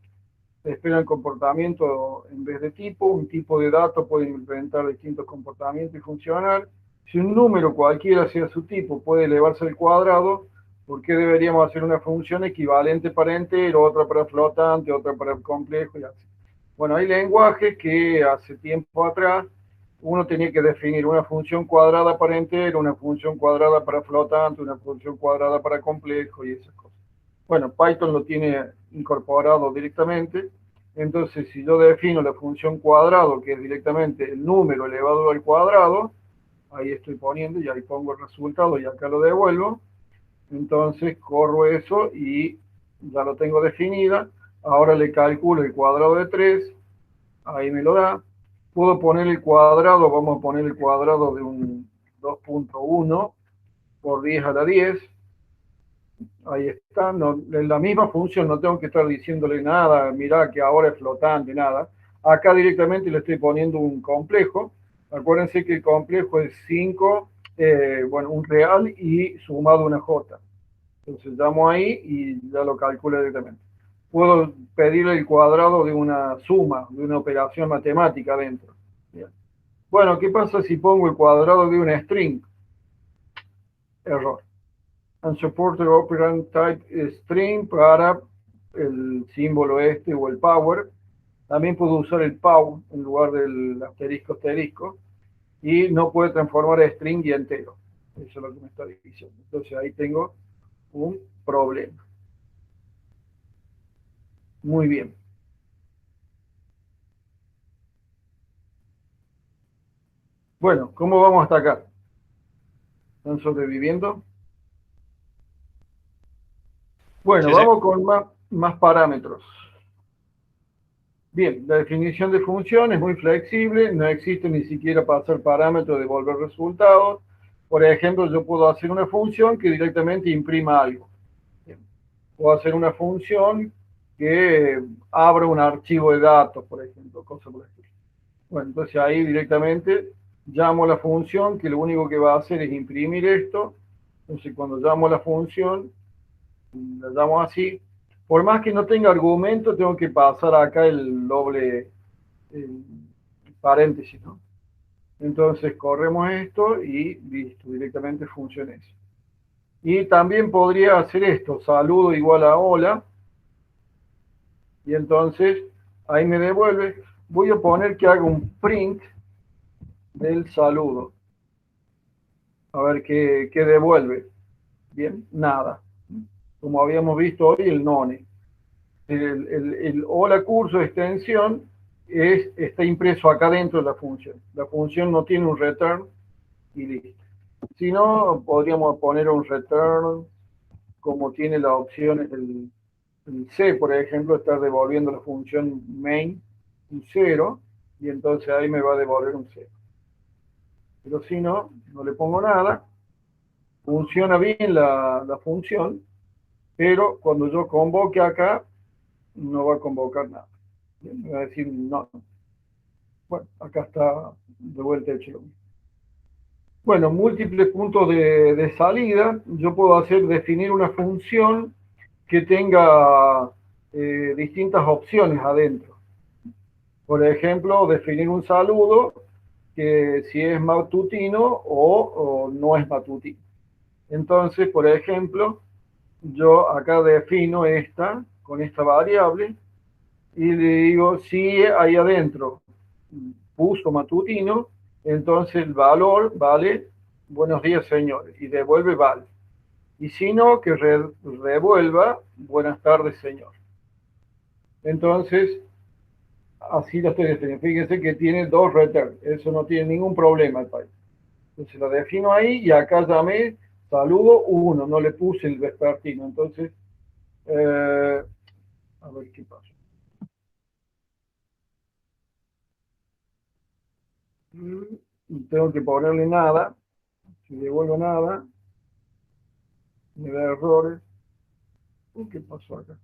espera el comportamiento en vez de tipo, un tipo de datos puede implementar distintos comportamientos y funcionar. Si un número cualquiera sea su tipo puede elevarse al cuadrado, ¿por qué deberíamos hacer una función equivalente para entero, otra para flotante, otra para complejo y así? Bueno, hay lenguajes que hace tiempo atrás uno tenía que definir una función cuadrada para entero, una función cuadrada para flotante, una función cuadrada para complejo y esas cosas. Bueno, Python lo tiene incorporado directamente. Entonces, si yo defino la función cuadrado, que es directamente el número elevado al cuadrado, ahí estoy poniendo y ahí pongo el resultado y acá lo devuelvo. Entonces, corro eso y ya lo tengo definida. Ahora le calculo el cuadrado de 3, ahí me lo da. Puedo poner el cuadrado, vamos a poner el cuadrado de un 2.1 por 10 a la 10. Ahí está, no, en la misma función, no tengo que estar diciéndole nada, mirá que ahora es flotante, nada. Acá directamente le estoy poniendo un complejo. Acuérdense que el complejo es 5, bueno, un real y sumado una J. Entonces llamo ahí y ya lo calcula directamente. puedo pedirle el cuadrado de una suma, de una operación matemática dentro. Bien. Bueno, ¿qué pasa si pongo el cuadrado de una string? Error. Unsupported operand type string para el símbolo este o el power. También puedo usar el pow en lugar del asterisco asterisco. Y no puede transformar a string y entero. Eso es lo que me está diciendo. Entonces ahí tengo un problema. Muy bien. Bueno, ¿cómo vamos hasta acá? ¿Están sobreviviendo? Bueno,
Sí, sí.
vamos con más parámetros. Bien, la definición de función es muy flexible, no existe ni siquiera para hacer parámetros de devolver resultados. Por ejemplo, yo puedo hacer una función que directamente imprima algo. Bien. Puedo hacer una función que abra un archivo de datos, por ejemplo, cosas por el estilo. Bueno, entonces ahí directamente llamo la función que lo único que va a hacer es imprimir esto. Entonces cuando llamo la función, la llamo así. Por más que no tenga argumento, tengo que pasar acá el doble paréntesis, ¿no? Entonces corremos esto y listo, directamente funciona eso. Y también podría hacer esto, saludo igual a hola, y entonces ahí me devuelve. Voy a poner que haga un print del saludo. A ver qué devuelve. Bien, nada. Como habíamos visto hoy, el none. El hola curso extensión está impreso acá dentro de la función. La función no tiene un return y listo. Si no, podríamos poner un return como tiene la opción el C, por ejemplo, estar devolviendo la función main un 0 y entonces ahí me va a devolver un 0. Pero si no, no le pongo nada, funciona bien la función, pero cuando yo convoque acá, no va a convocar nada. Me va a decir no. Bueno, acá está de vuelta hecho lo mismo. Bueno, múltiples puntos de salida. Yo puedo definir una función que tenga distintas opciones adentro. Por ejemplo, definir un saludo que si es matutino o no es matutino. Entonces, por ejemplo, yo acá defino esta con esta variable y le digo si ahí adentro puso matutino, entonces el valor vale buenos días señores y devuelve vale. Y si no, que revuelva buenas tardes señor. Entonces, así lo estoy definiendo. Fíjense que tiene dos return. Eso no tiene ningún problema el país. Entonces lo defino ahí y acá llamé saludo 1, no le puse el vespertino. Entonces, a ver qué pasa. Tengo que ponerle nada. Si devuelvo nada, me da errores. ¿Qué pasó acá?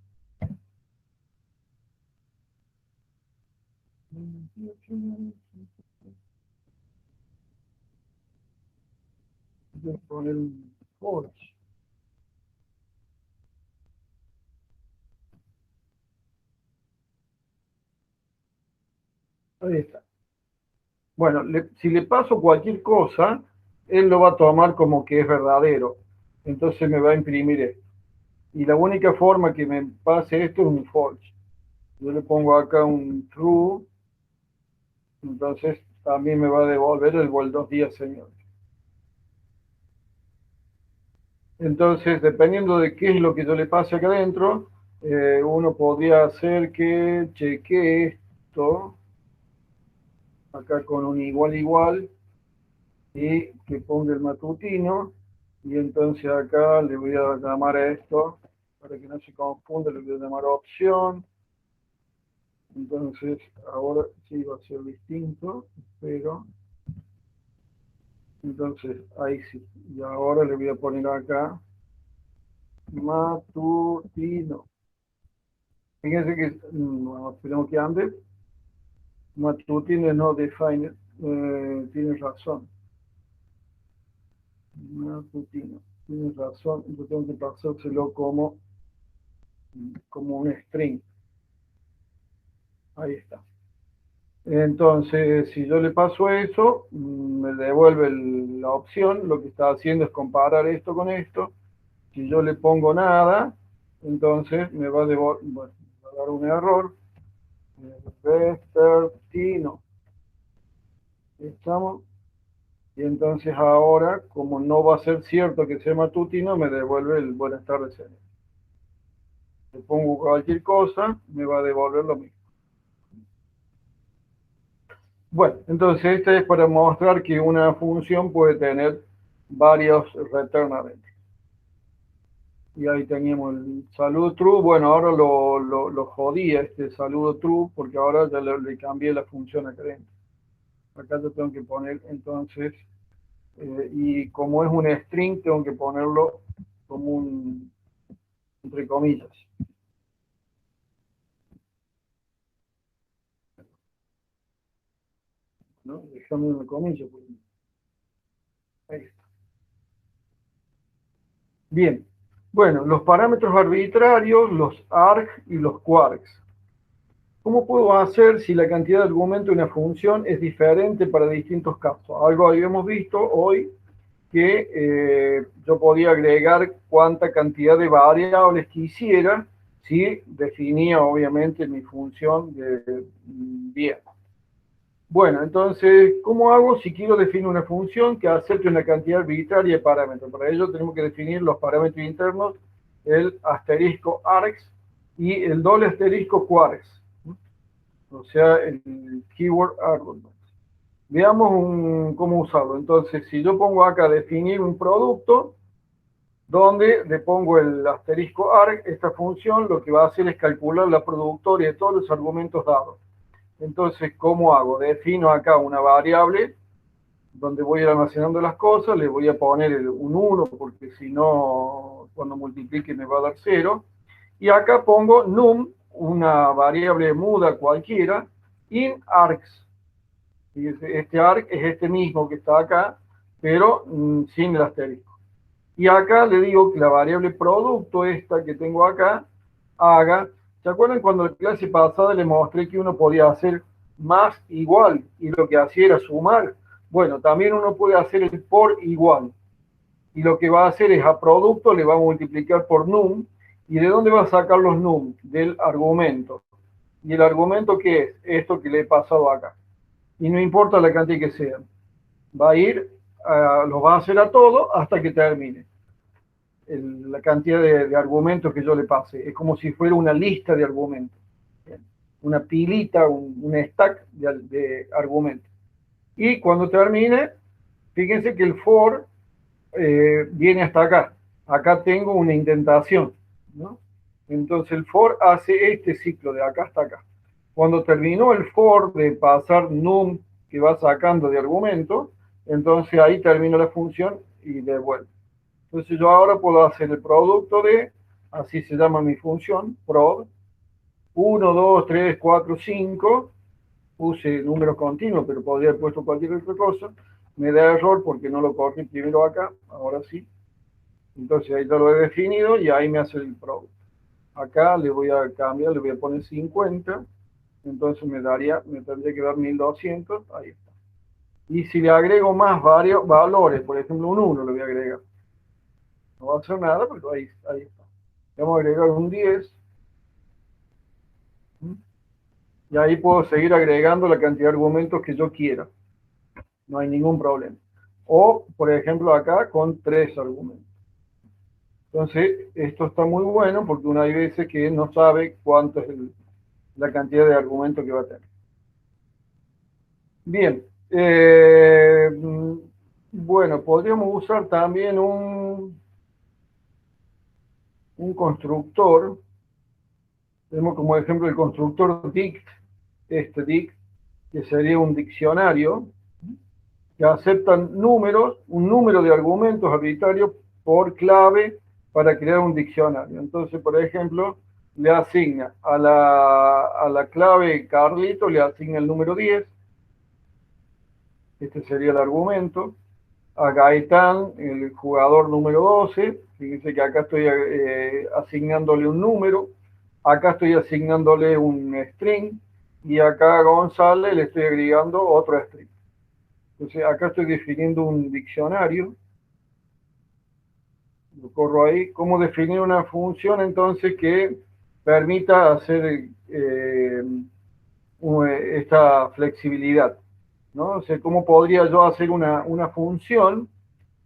Voy a poner un false. Ahí está. Bueno, si le paso cualquier cosa, él lo va a tomar como que es verdadero. Entonces me va a imprimir esto. Y la única forma que me pase esto es un false. Yo le pongo acá un true, entonces también me va a devolver el buenos días, señor. Entonces, dependiendo de qué es lo que yo le pase acá adentro, uno podría hacer que chequee esto acá con un igual igual y que ponga el matutino y entonces acá le voy a llamar a esto para que no se confunda, le voy a llamar opción. Entonces ahora sí va a ser distinto, pero entonces ahí sí. Y ahora le voy a poner acá matutino. Fíjense que esperemos que ande. Matutino no define, tiene razón. Matutino, tiene razón. Yo tengo que pasárselo como como un string. Ahí está. Entonces, si yo le paso eso, me devuelve la opción. Lo que está haciendo es comparar esto con esto. Si yo le pongo nada, entonces me va a dar un error. Vespertino. ¿Estamos? Y entonces ahora, como no va a ser cierto que sea matutino, me devuelve el buenas tardes, señor. Le pongo cualquier cosa, me va a devolver lo mismo. Bueno, entonces este es para mostrar que una función puede tener varios return adentro. Y ahí teníamos el saludo true. Bueno, ahora lo jodí este saludo true porque ahora ya le cambié la función acá adentro. Acá yo tengo que poner entonces, y como es un string, tengo que ponerlo como un, entre comillas. ¿No? Dejando una comilla. Ahí está. Bien. Bueno, los parámetros arbitrarios, los arg y los quarks. ¿Cómo puedo hacer si la cantidad de argumento de una función es diferente para distintos casos? Algo habíamos visto hoy que yo podía agregar cuánta cantidad de variables quisiera si definía obviamente mi función de bien. Bueno, entonces, ¿cómo hago si quiero definir una función que acepte una cantidad arbitraria de parámetros? Para ello tenemos que definir los parámetros internos, el asterisco args y el doble asterisco quarks, o sea, el keyword argument. Veamos cómo usarlo. Entonces, si yo pongo acá definir un producto, donde le pongo el asterisco arg, esta función lo que va a hacer es calcular la productoria de todos los argumentos dados. Entonces, ¿cómo hago? Defino acá una variable donde voy a ir almacenando las cosas, le voy a poner un 1 porque si no, cuando multiplique me va a dar 0. Y acá pongo num, una variable muda cualquiera, in args. Y este arg es este mismo que está acá, pero sin el asterisco. Y acá le digo que la variable producto, esta que tengo acá, haga. ¿Se acuerdan cuando en la clase pasada le mostré que uno podía hacer más igual y lo que hacía era sumar? Bueno, también uno puede hacer el por igual. Y lo que va a hacer es a producto le va a multiplicar por num. ¿Y de dónde va a sacar los num? Del argumento. ¿Y el argumento qué es? Esto que le he pasado acá. Y no importa la cantidad que sea. Va a ir, los va a hacer a todo hasta que termine. La cantidad de argumentos que yo le pase. Es como si fuera una lista de argumentos. Una pilita, un stack de argumentos. Y cuando termine, fíjense que el for viene hasta acá. Acá tengo una indentación, ¿no? Entonces el for hace este ciclo de acá hasta acá. Cuando terminó el for de pasar num que va sacando de argumento, entonces ahí termina la función y devuelve. Entonces yo ahora puedo hacer el producto de, así se llama mi función, prod, 1, 2, 3, 4, 5, puse números continuos, pero podría haber puesto cualquier otra cosa, me da error porque no lo corrí primero acá, ahora sí. Entonces ahí ya lo he definido y ahí me hace el producto. Acá le voy a cambiar, le voy a poner 50, entonces me tendría que dar 1200, ahí está. Y si le agrego más varios valores, por ejemplo un 1 le voy a agregar. No va a hacer nada, pero ahí está. Le vamos a agregar un 10. Y ahí puedo seguir agregando la cantidad de argumentos que yo quiera. No hay ningún problema. O, por ejemplo, acá con 3 argumentos. Entonces, esto está muy bueno porque uno hay veces que no sabe cuánto es la cantidad de argumentos que va a tener. Bien. Bueno, podríamos usar también un constructor. Tenemos como ejemplo el constructor dict, dict, que sería un diccionario que aceptan números, un número de argumentos arbitrarios por clave para crear un diccionario. Entonces, por ejemplo, le asigna a la clave Carlito, le asigna el número 10, este sería el argumento. A Gaitán, el jugador número 12, fíjense que acá estoy asignándole un número, acá estoy asignándole un string, y acá a González le estoy agregando otro string. Entonces acá estoy definiendo un diccionario, lo corro ahí, cómo definir una función entonces que permita hacer esta flexibilidad, ¿no? O sea, cómo podría yo hacer una función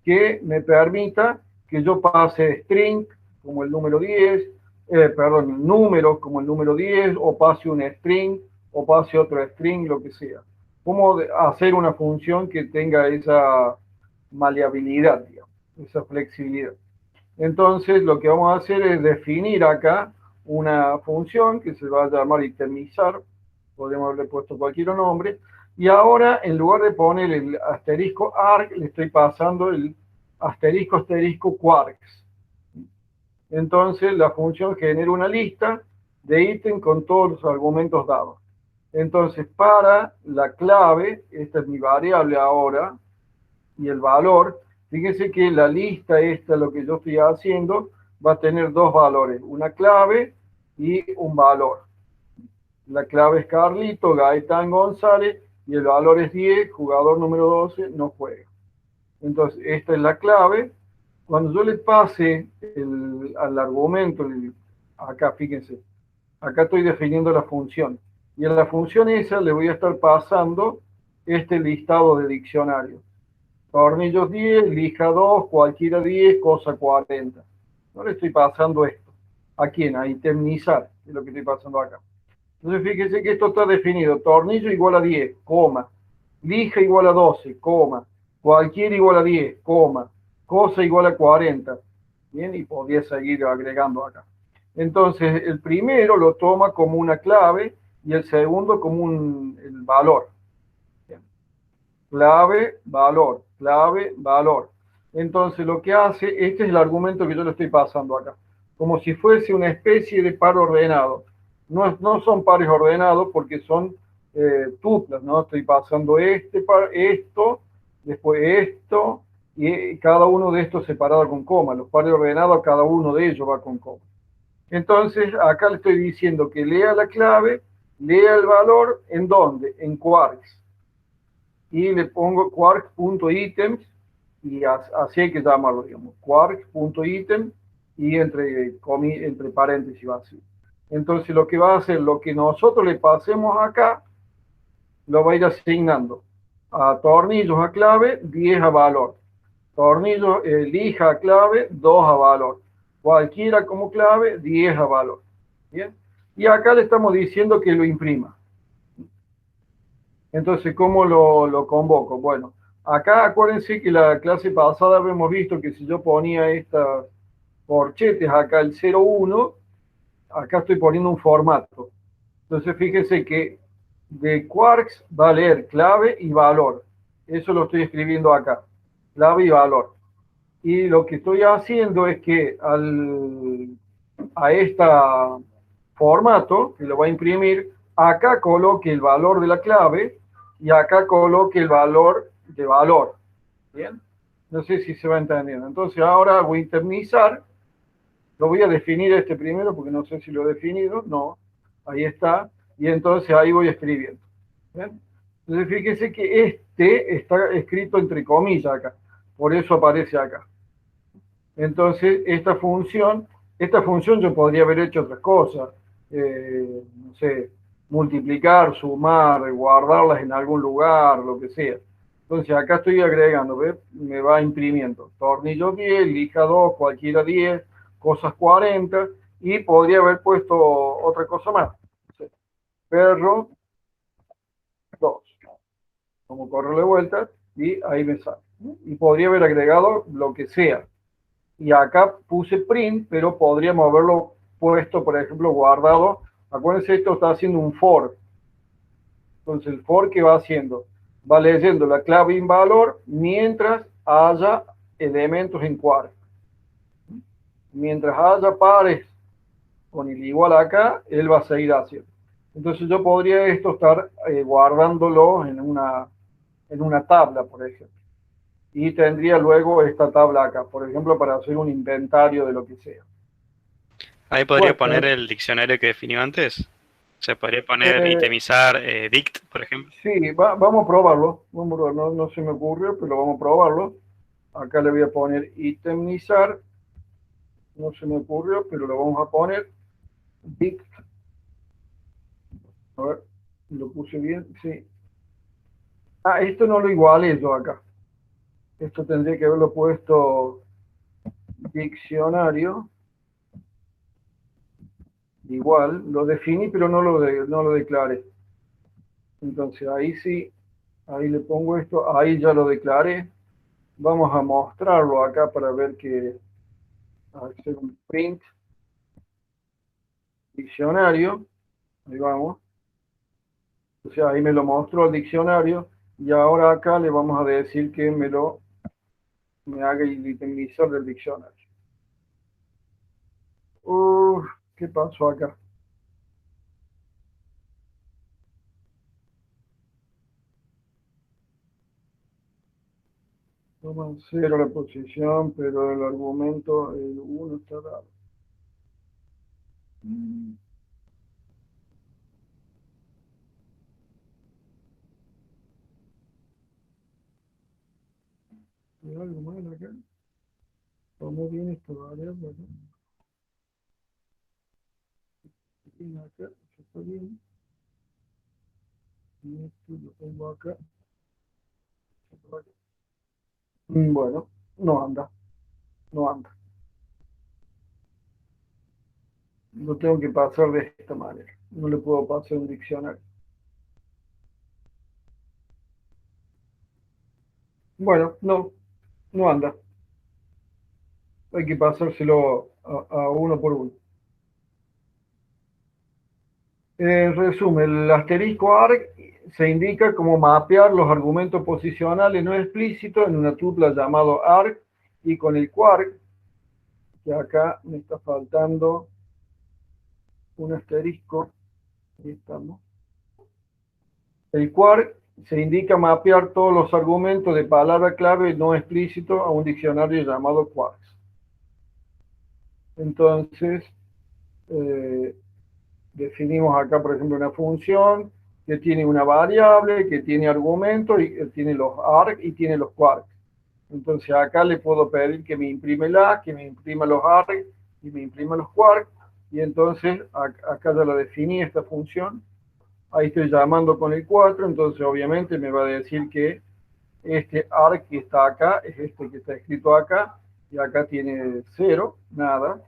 que me permita que yo pase string como el número 10, perdón, números como el número 10, o pase un string, o pase otro string, lo que sea. Cómo hacer una función que tenga esa maleabilidad, digamos, esa flexibilidad. Entonces, lo que vamos a hacer es definir acá una función que se va a llamar itemizar, podemos haberle puesto cualquier nombre, y ahora en lugar de poner el asterisco arg, le estoy pasando el asterisco asterisco quarks. Entonces, la función genera una lista de ítems con todos los argumentos dados. Entonces, para la clave, esta es mi variable ahora, y el valor, fíjense que la lista esta, lo que yo estoy haciendo, va a tener dos valores, una clave y un valor. La clave es Carlito, Gaitán González, y el valor es 10, jugador número 12, no juega. Entonces, esta es la clave. Cuando yo le pase al argumento, acá fíjense, acá estoy definiendo la función. Y en la función esa le voy a estar pasando este listado de diccionario. Tornillos 10, lija 2, cualquiera 10, cosa 40. No le estoy pasando esto. ¿A quién? A indemnizar, es lo que estoy pasando acá. Entonces fíjese que esto está definido. Tornillo igual a 10, coma. Lija igual a 12, coma. Cualquiera igual a 10, coma. Cosa igual a 40. Bien, y podría seguir agregando acá. Entonces, el primero lo toma como una clave y el segundo como el valor. Bien. Clave, valor, clave, valor. Entonces, lo que hace, este es el argumento que yo le estoy pasando acá. Como si fuese una especie de par ordenado. No son pares ordenados porque son tuplas, ¿no? Estoy pasando esto, después esto, y cada uno de estos separado con coma. Los pares ordenados, cada uno de ellos va con coma. Entonces, acá le estoy diciendo que lea la clave, lea el valor, ¿en dónde? En quarks. Y le pongo quarks.items, y así hay que llamarlo, digamos, quarks.item, y entre paréntesis vacío. Entonces, lo que va a hacer, lo que nosotros le pasemos acá, lo va a ir asignando a tornillos a clave, 10 a valor. Tornillo lija a clave, 2 a valor. Cualquiera como clave, 10 a valor. ¿Bien? Y acá le estamos diciendo que lo imprima. Entonces, ¿cómo lo convoco? Bueno, acá acuérdense que la clase pasada hemos visto que si yo ponía estas corchetes acá el 01, acá estoy poniendo un formato. Entonces, fíjense que de quarks va a leer clave y valor. Eso lo estoy escribiendo acá. Clave y valor. Y lo que estoy haciendo es que a este formato, que lo va a imprimir, acá coloque el valor de la clave y acá coloque el valor de valor. ¿Bien? No sé si se va entendiendo. Entonces ahora voy a indemnizar. Lo voy a definir este primero porque no sé si lo he definido. No. Ahí está. Y entonces ahí voy escribiendo. ¿Bien? Entonces fíjese que este está escrito entre comillas acá. Por eso aparece acá. Entonces, esta función yo podría haber hecho otras cosas, no sé, multiplicar, sumar, guardarlas en algún lugar, lo que sea. Entonces, acá estoy agregando, ¿ves? Me va imprimiendo. Tornillo 10, lija 2, cualquiera 10, cosas 40, y podría haber puesto otra cosa más. Perro 2, como correo de vuelta, y ahí me sale. Y podría haber agregado lo que sea. Y acá puse print, pero podríamos haberlo puesto, por ejemplo, guardado. Acuérdense, esto está haciendo un for. Entonces, el for, ¿qué va haciendo? Va leyendo la clave en valor mientras haya elementos en quark. Mientras haya pares con el igual acá, él va a seguir haciendo. Entonces, yo podría esto estar guardándolo en una tabla, por ejemplo. Y tendría luego esta tabla acá, por ejemplo, para hacer un inventario de lo que sea.
Ahí podría
Bueno,
poner el diccionario que definió antes. Se podría poner
eh,
itemizar dict, por ejemplo.
sí, vamos a probarlo. Vamos a probarlo. No, no se me ocurrió, pero vamos a probarlo. Acá le voy a poner itemizar. No se me ocurrió, pero lo vamos a poner. Dict. A ver, lo puse bien. Sí. Ah, esto no lo igualé yo acá. Esto tendría que haberlo puesto diccionario. Igual, lo definí, pero no lo declaré. Entonces ahí sí, ahí le pongo esto. Ahí ya lo declaré. Vamos a mostrarlo acá para ver que hacer un print diccionario. Ahí vamos. O sea, ahí me lo mostró el diccionario. Y ahora acá le vamos a decir que me haga el itemizar del diccionario. Uf, ¿qué pasó acá? Toma cero la posición, pero el argumento, el uno está dado. ¿Hay algo mal acá? Tomó bien esta variable acá. Bien acá, eso está bien. Y esto lo pongo acá. Bueno, no anda, no anda. Lo tengo que pasar de esta manera. No le puedo pasar un diccionario. Bueno, no, no anda. Hay que pasárselo a uno por uno. En resumen, el asterisco arg se indica como mapear los argumentos posicionales no explícitos en una tupla llamado arg y con el quark, que acá me está faltando un asterisco. Ahí estamos. El quark se indica mapear todos los argumentos de palabra clave no explícito a un diccionario llamado quarks. Entonces, eh, definimos acá, por ejemplo, una función que tiene una variable, que tiene argumentos, y tiene los arg y tiene los quarks. Entonces acá le puedo pedir que me imprime la, que me imprima los arg y me imprima los quarks. Y entonces acá ya la definí esta función. Ahí estoy llamando con el 4, entonces obviamente me va a decir que este arg que está acá es este que está escrito acá, y acá tiene 0, nada,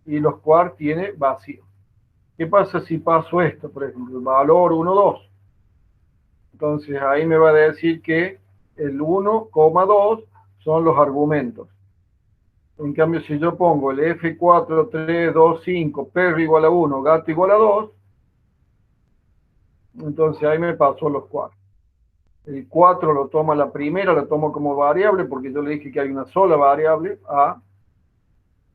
y los quarks tiene vacío. ¿Qué pasa si paso esto, por ejemplo, el valor 1, 2? Entonces ahí me va a decir que el 1,2 son los argumentos. En cambio, si yo pongo el F4, 3, 2, 5, perro igual a 1, gato igual a 2, entonces ahí me pasó los 4. El 4 lo toma la primera, lo tomo como variable, porque yo le dije que hay una sola variable, A.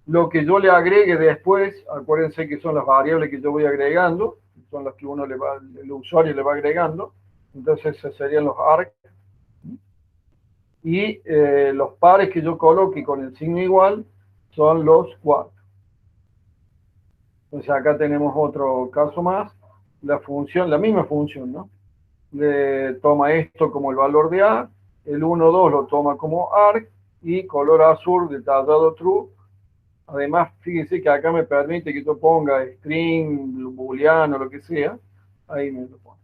Lo que yo le agregue después, acuérdense que son las variables que yo voy agregando, son las que el usuario le va agregando, entonces esos serían los args. Y los pares que yo coloque con el signo igual son los quarks. Entonces acá tenemos otro caso más, la función, la misma función, ¿no? Le toma esto como el valor de A, el 1, 2 lo toma como arg y color azul detallado true. Además, fíjense que acá me permite que yo ponga string, booleano, lo que sea. Ahí me lo pongo.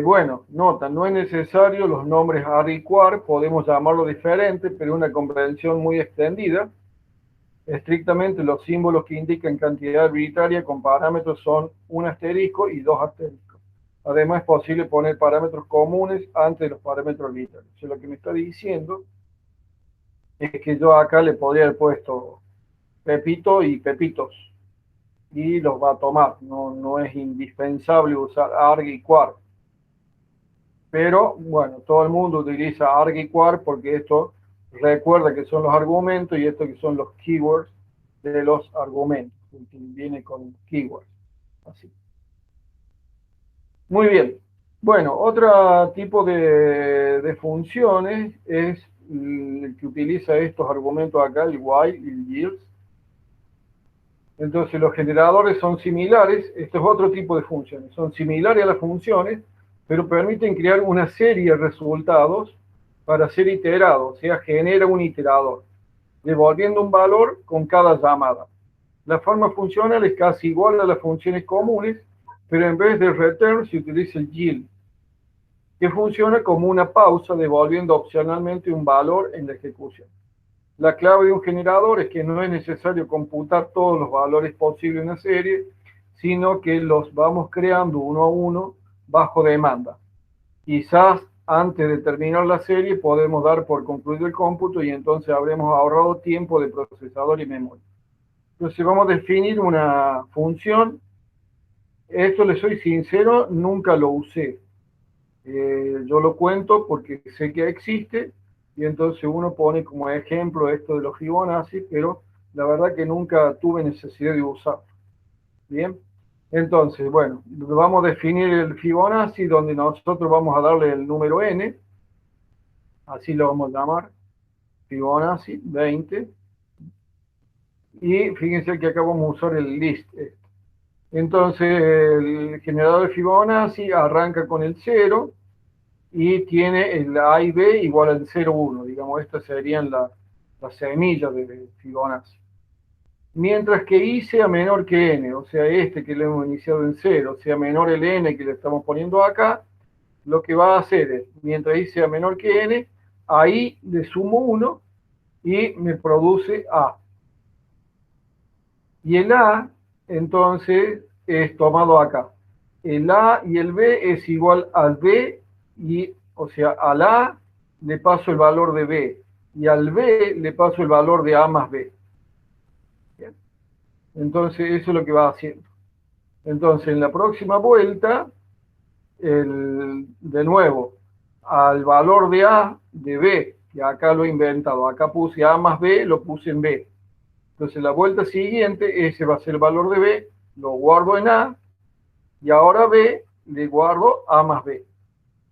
Bueno, nota, no es necesario los nombres arg y quark, podemos llamarlo diferente, pero es una comprensión muy extendida. Estrictamente, los símbolos que indican cantidad arbitraria con parámetros son un asterisco y dos asteriscos. Además, es posible poner parámetros comunes antes de los parámetros arbitrarios. O sea, lo que me está diciendo es que yo acá le podría haber puesto Pepito y Pepitos y los va a tomar. No es indispensable usar arg y quark. Pero bueno, todo el mundo utiliza arg y quark porque esto recuerda que son los argumentos y esto que son los keywords de los argumentos. Viene con keywords. Así. Muy bien. Bueno, otro tipo de funciones es el que utiliza estos argumentos acá, el while y el yields. Entonces los generadores son similares, esto es otro tipo de funciones, son similares a las funciones, pero permiten crear una serie de resultados para ser iterados, o sea, genera un iterador, devolviendo un valor con cada llamada. La forma funcional es casi igual a las funciones comunes, pero en vez de return se utiliza el yield, que funciona como una pausa devolviendo opcionalmente un valor en la ejecución. La clave de un generador es que no es necesario computar todos los valores posibles en una serie, sino que los vamos creando uno a uno bajo demanda. Quizás antes de terminar la serie podemos dar por concluido el cómputo y entonces habremos ahorrado tiempo de procesador y memoria. Entonces vamos a definir una función. Esto, les soy sincero, nunca lo usé. Yo lo cuento porque sé que existe y entonces uno pone como ejemplo esto de los Fibonacci, pero la verdad que nunca tuve necesidad de usarlo. Bien, entonces, bueno, vamos a definir el Fibonacci donde nosotros vamos a darle el número n, así lo vamos a llamar, Fibonacci 20, y fíjense que acá vamos a usar el list. Entonces, el generador de Fibonacci arranca con el 0, y tiene el A y B igual al 0,1. Digamos, estas serían las semillas de Fibonacci. Mientras que I sea menor que N, o sea, este que le hemos iniciado en 0, sea menor el N que le estamos poniendo acá, lo que va a hacer es, mientras I sea menor que N, a I le sumo 1 y me produce A. Y el A, entonces, es tomado acá. El A y el B es igual al B, y, o sea, al A le paso el valor de B, y al B le paso el valor de A más B. Bien. Entonces, eso es lo que va haciendo. Entonces, en la próxima vuelta, de nuevo, al valor de A, de B, que acá lo he inventado, acá puse A más B, lo puse en B. Entonces, la vuelta siguiente, ese va a ser el valor de B, lo guardo en A, y ahora B le guardo A más B.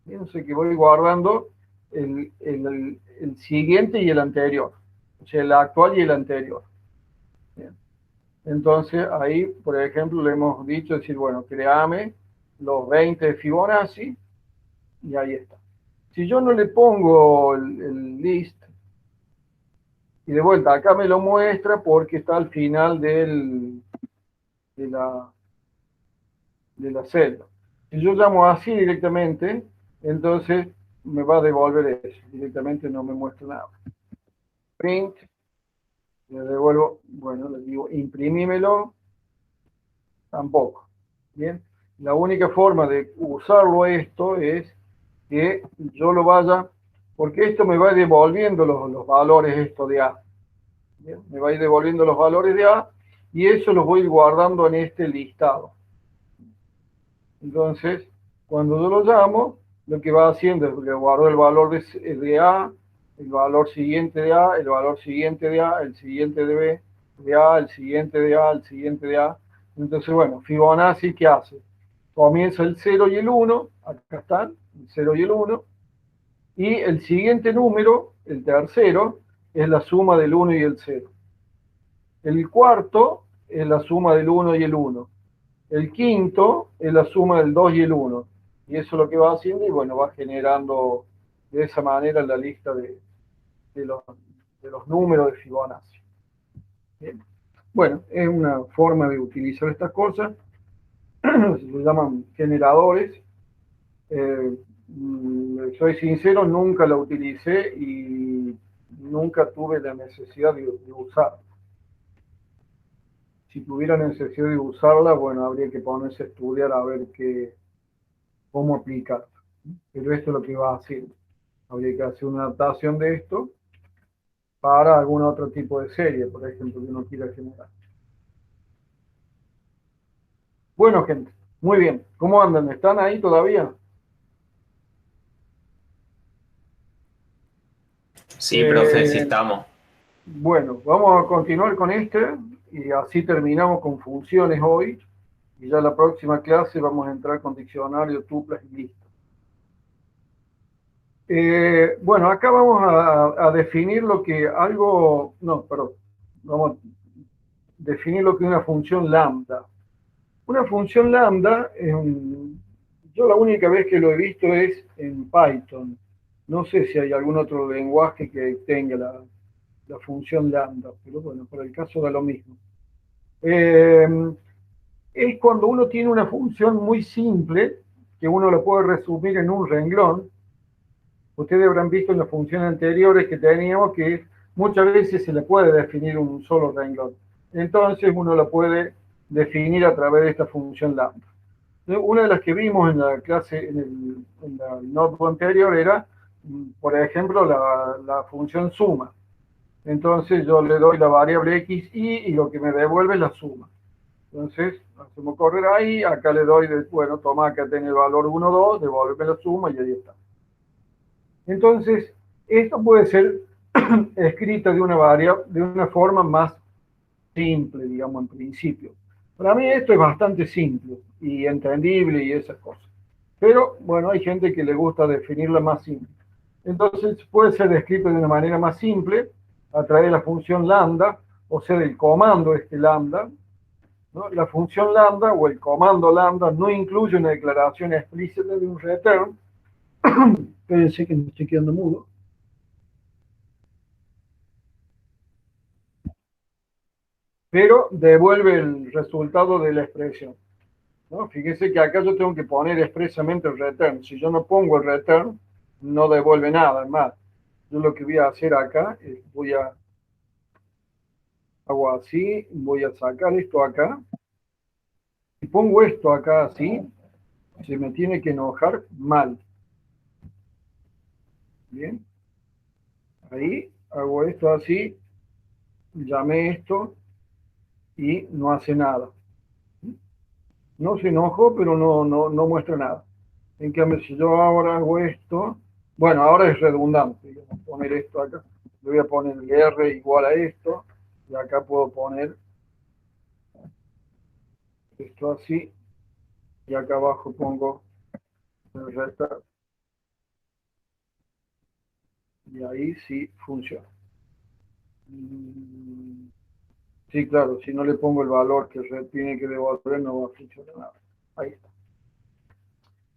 Fíjense que voy guardando el siguiente y el anterior, o sea, el actual y el anterior. Bien. Entonces, ahí, por ejemplo, le hemos dicho, decir, bueno, créame los 20 de Fibonacci, y ahí está. Si yo no le pongo el list, y de vuelta, acá me lo muestra porque está al final de la celda. Si yo llamo así directamente, entonces me va a devolver eso. Directamente no me muestra nada. Print, le devuelvo, bueno, le digo imprimímelo, tampoco. Bien, la única forma de usarlo esto es que yo lo vaya, porque esto me va devolviendo los valores esto de A. Bien, me va a ir devolviendo los valores de A y eso los voy guardando en este listado. Entonces, cuando yo lo llamo, lo que va haciendo es que guardo el valor de A, el valor siguiente de A, el valor siguiente de A, el siguiente de B, de A, el siguiente de A, el siguiente de A. Entonces, bueno, Fibonacci, ¿qué hace? Comienza el 0 y el 1, acá están, el 0 y el 1, y el siguiente número, el tercero, es la suma del 1 y el 0. El cuarto es la suma del 1 y el 1. El quinto es la suma del 2 y el 1. Y eso es lo que va haciendo y bueno, va generando de esa manera la lista de los, de los números de Fibonacci. Bien. Bueno, es una forma de utilizar estas cosas. Se llaman generadores. Soy sincero, nunca la utilicé y nunca tuve la necesidad de usarla. Si tuviera necesidad de usarla, bueno, habría que ponerse a estudiar a ver cómo aplicar. Pero esto es lo que va a hacer. Habría que hacer una adaptación de esto para algún otro tipo de serie, por ejemplo, que uno quiera generar. Bueno, gente, muy bien. ¿Cómo andan? ¿Están ahí todavía?
Sí, profe, sí estamos.
Bueno, vamos a continuar con este y así terminamos con funciones hoy. Y ya la próxima clase vamos a entrar con diccionario, tuplas y listo. Bueno, acá vamos a definir lo que algo, no, perdón, vamos, definir lo que es una función lambda. Una función lambda, yo la única vez que lo he visto es en Python. No sé si hay algún otro lenguaje que tenga la función lambda, pero bueno, para el caso da lo mismo. Es cuando uno tiene una función muy simple, que uno lo puede resumir en un renglón. Ustedes habrán visto en las funciones anteriores que teníamos que muchas veces se le puede definir un solo renglón. Entonces uno lo puede definir a través de esta función lambda. Una de las que vimos en la clase, en la notebook anterior era, por ejemplo, la función suma. Entonces yo le doy la variable x, y lo que me devuelve es la suma. Entonces, hacemos correr ahí, acá le doy, bueno, toma, acá tiene el valor 1, 2, devuelve la suma y ahí está. Entonces, esto puede ser escrito de una forma más simple, digamos, en principio. Para mí esto es bastante simple y entendible y esas cosas. Pero, bueno, hay gente que le gusta definirla más simple. Entonces, puede ser descrito de una manera más simple a través de la función lambda, o sea, del comando lambda, ¿no? La función lambda o el comando lambda no incluye una declaración explícita de un return. Pensé que me estoy quedando mudo. Pero devuelve el resultado de la expresión, ¿no? Fíjese que acá yo tengo que poner expresamente el return. Si yo no pongo el return, no devuelve nada más. Yo lo que voy a hacer acá es hago así, voy a sacar esto acá. Si pongo esto acá así, se me tiene que enojar mal. Bien. Ahí hago esto así, llamé esto y no hace nada. No se enojó, pero no muestra nada. En cambio, si yo ahora hago esto, bueno, ahora es redundante, digamos, poner esto acá. Le voy a poner el R igual a esto, y acá puedo poner esto así, y acá abajo pongo el restart, y ahí sí funciona. Sí, claro, si no le pongo el valor que tiene que devolver, no va a funcionar nada. Ahí está.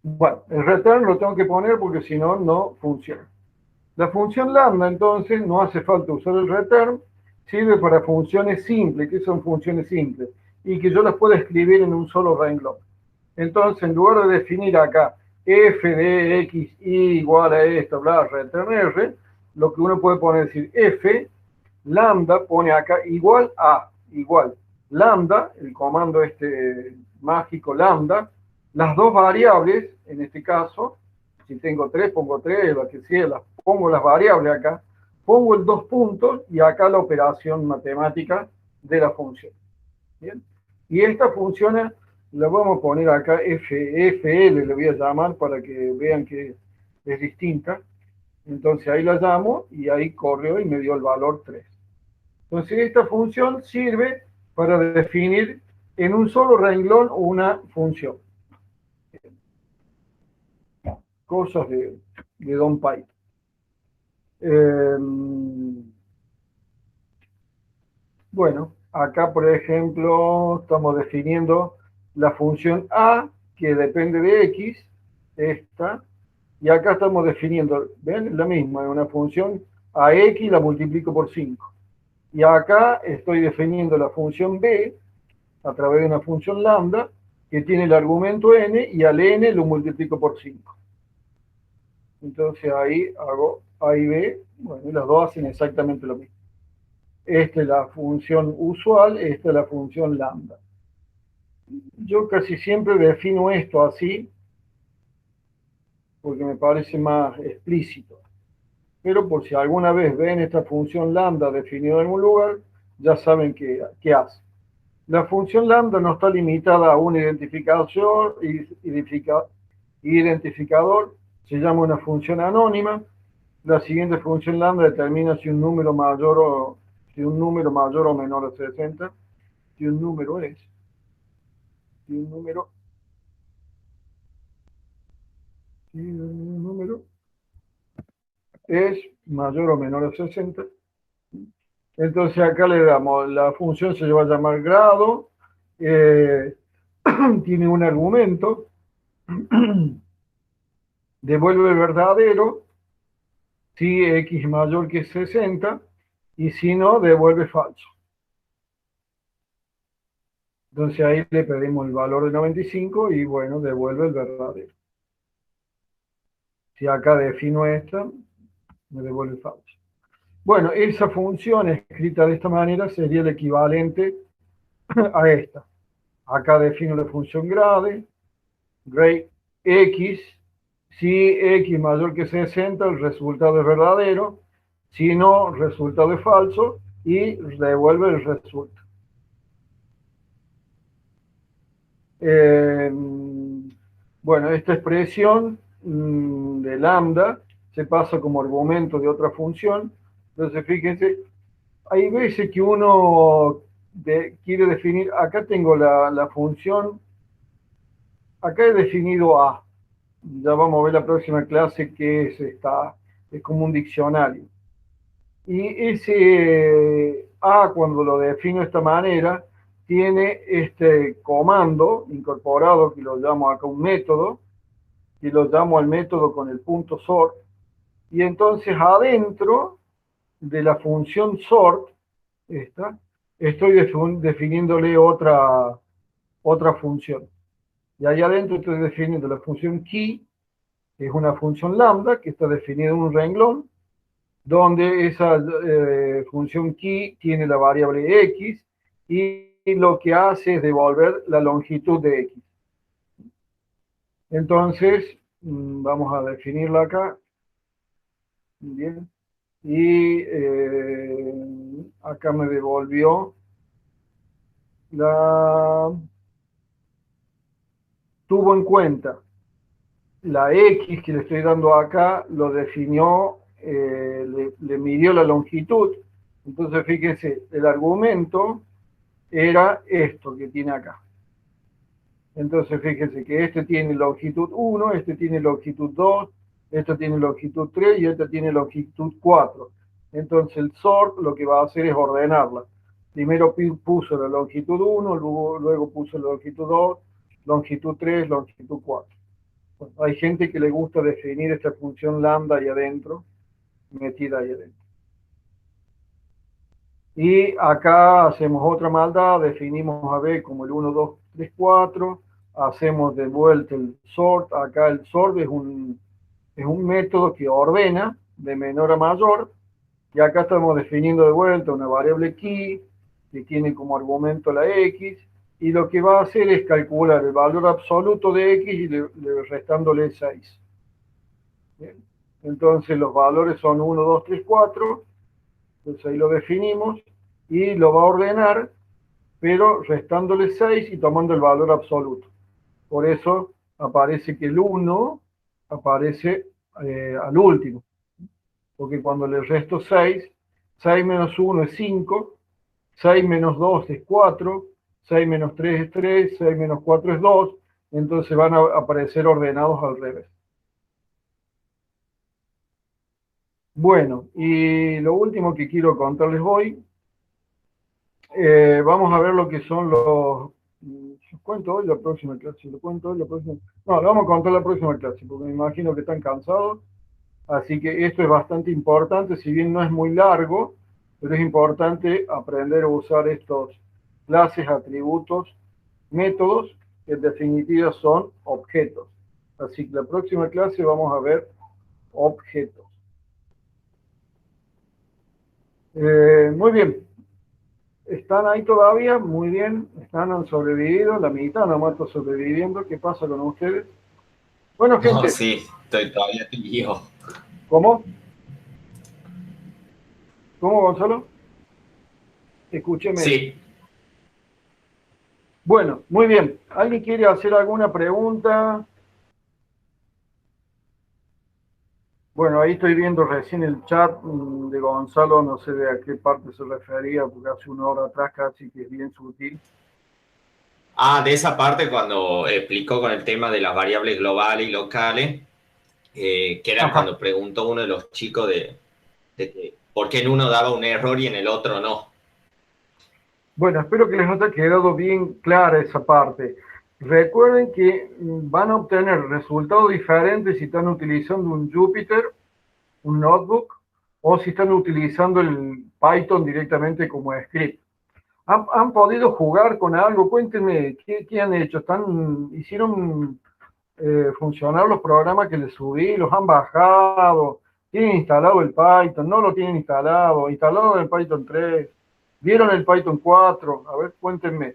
Bueno, el return lo tengo que poner porque si no, no funciona. La función lambda, entonces, no hace falta usar el return, sirve para funciones simples. ¿Qué son funciones simples? Y que yo las puedo escribir en un solo renglón. Entonces, en lugar de definir acá f de x igual a esto, bla, return r, lo que uno puede poner es decir f lambda, pone acá igual a, igual, lambda, el comando mágico lambda, las dos variables, en este caso, si tengo 3, pongo 3, lo que sea, pongo las variables acá, pongo el 2 puntos y acá la operación matemática de la función. ¿Bien? Y esta función la vamos a poner acá FL, le voy a llamar para que vean que es distinta. Entonces ahí la llamo y ahí corrió y me dio el valor 3. Entonces esta función sirve para definir en un solo renglón una función. Cosas de Don Python. Bueno, acá por ejemplo estamos definiendo la función A que depende de X, esta, y acá estamos definiendo, ¿ven? La misma, es una función a X la multiplico por 5. Y acá estoy definiendo la función B a través de una función lambda que tiene el argumento n y al n lo multiplico por 5. Entonces ahí hago A y B, bueno, y las dos hacen exactamente lo mismo. Esta es la función usual, esta es la función lambda. Yo casi siempre defino esto así porque me parece más explícito. Pero por si alguna vez ven esta función lambda definida en algún lugar, ya saben qué hace. La función lambda no está limitada a un identificador, se llama una función anónima. La siguiente función lambda determina si un número mayor o menor a 60. Si un número es mayor o menor a 60, Entonces acá le damos, la función se va a llamar grado, tiene un argumento, devuelve el verdadero, si x mayor que 60, y si no, devuelve falso. Entonces ahí le pedimos el valor de 95 y bueno, devuelve el verdadero. Si acá defino esta, me devuelve falso. Bueno, esa función escrita de esta manera sería el equivalente a esta. Acá defino la función grade x, si x mayor que 60, el resultado es verdadero, si no, el resultado es falso, y devuelve el resultado. Bueno, esta expresión de lambda se pasa como argumento de otra función. Entonces, fíjense, hay veces que uno quiere definir, acá tengo la función, acá he definido A. Ya vamos a ver la próxima clase que es esta, es como un diccionario. Y ese A, cuando lo defino de esta manera, tiene este comando incorporado, que lo llamo acá un método, y lo llamo al método con el punto sort, y entonces adentro de la función sort, estoy definiéndole otra función. Y ahí adentro estoy definiendo la función key, que es una función lambda, que está definida en un renglón, donde esa función key tiene la variable x, y lo que hace es devolver la longitud de x. Entonces, vamos a definirla acá. Bien. Y acá me devolvió tuvo en cuenta la x que le estoy dando acá, lo definió, le midió la longitud. Entonces, fíjense, el argumento era esto que tiene acá. Entonces, fíjense que este tiene longitud 1, este tiene longitud 2, este tiene longitud 3 y este tiene longitud 4. Entonces, el sort lo que va a hacer es ordenarla. Primero puso la longitud 1, luego puso la longitud 2, longitud 3, longitud 4. Bueno, hay gente que le gusta definir esta función lambda ahí adentro, metida ahí adentro. Y acá hacemos otra maldad, definimos a B como el 1, 2, 3, 4, hacemos de vuelta el sort. Acá el sort es un método que ordena de menor a mayor, y acá estamos definiendo de vuelta una variable key que tiene como argumento la x, y lo que va a hacer es calcular el valor absoluto de x y restándole 6. Bien. Entonces los valores son 1, 2, 3, 4, entonces ahí lo definimos, y lo va a ordenar, pero restándole 6 y tomando el valor absoluto. Por eso aparece que el 1 aparece al último, porque cuando le resto 6, 6 menos 1 es 5, 6 menos 2 es 4, 6 menos 3 es 3, 6 menos 4 es 2, entonces van a aparecer ordenados al revés. Bueno, y lo último que quiero contarles hoy, vamos a ver lo que son los... ¿Lo cuento hoy la próxima clase? ¿Lo cuento hoy la próxima? No, lo vamos a contar la próxima clase, porque me imagino que están cansados. Así que esto es bastante importante, si bien no es muy largo, pero es importante aprender a usar estos clases, atributos, métodos, que en definitiva son objetos. Así que la próxima clase vamos a ver objetos. Muy bien. ¿Están ahí todavía? Muy bien. Han sobrevivido. La mitad nomás está sobreviviendo. ¿Qué pasa con ustedes? Bueno, gente.
No, sí, todavía vivo.
¿Cómo? ¿Cómo, Gonzalo? Escúcheme.
Sí.
Bueno, muy bien. ¿Alguien quiere hacer alguna pregunta? Bueno, ahí estoy viendo recién el chat de Gonzalo, no sé de a qué parte se refería, porque hace una hora atrás casi que es bien sutil.
Ah, de esa parte cuando explicó con el tema de las variables globales y locales, que era
Ajá.
cuando preguntó uno de los chicos de por qué en uno daba un error y en el otro no.
Bueno, espero que les haya quedado bien clara esa parte. Recuerden que van a obtener resultados diferentes si están utilizando un Jupyter, un notebook, o si están utilizando el Python directamente como script. ¿Han podido jugar con algo? Cuéntenme, ¿qué han hecho? ¿Hicieron funcionar los programas que les subí? ¿Los han bajado? ¿Tienen instalado el Python? ¿No lo tienen instalado? ¿Instalado el Python 3? ¿Vieron el Python 4? A ver, cuéntenme.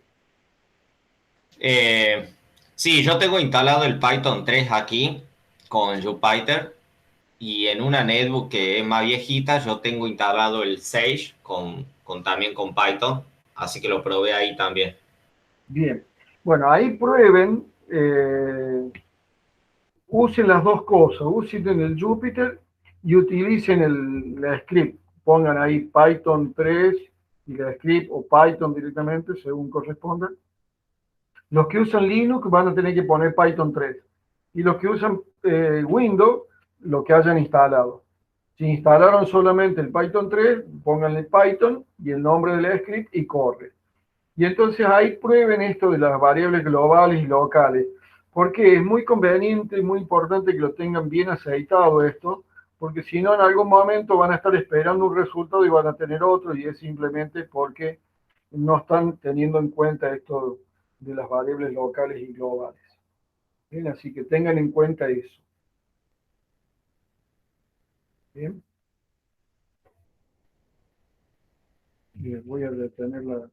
Sí, yo tengo instalado el Python 3 aquí con Jupyter y en una netbook que es más viejita yo tengo instalado el Sage también con Python, así que lo probé ahí también.
Bien. Bueno, ahí prueben, usen las dos cosas, usen el Jupyter y utilicen la script. Pongan ahí Python 3 y la script o Python directamente, según corresponda. Los que usan Linux van a tener que poner Python 3. Y los que usan Windows, lo que hayan instalado. Si instalaron solamente el Python 3, pónganle Python y el nombre del script y corre. Y entonces ahí prueben esto de las variables globales y locales, porque es muy conveniente y muy importante que lo tengan bien aceitado esto, porque si no en algún momento van a estar esperando un resultado y van a tener otro, y es simplemente porque no están teniendo en cuenta esto de las variables locales y globales. Bien, así que tengan en cuenta eso. Bien. Bien, voy a detener la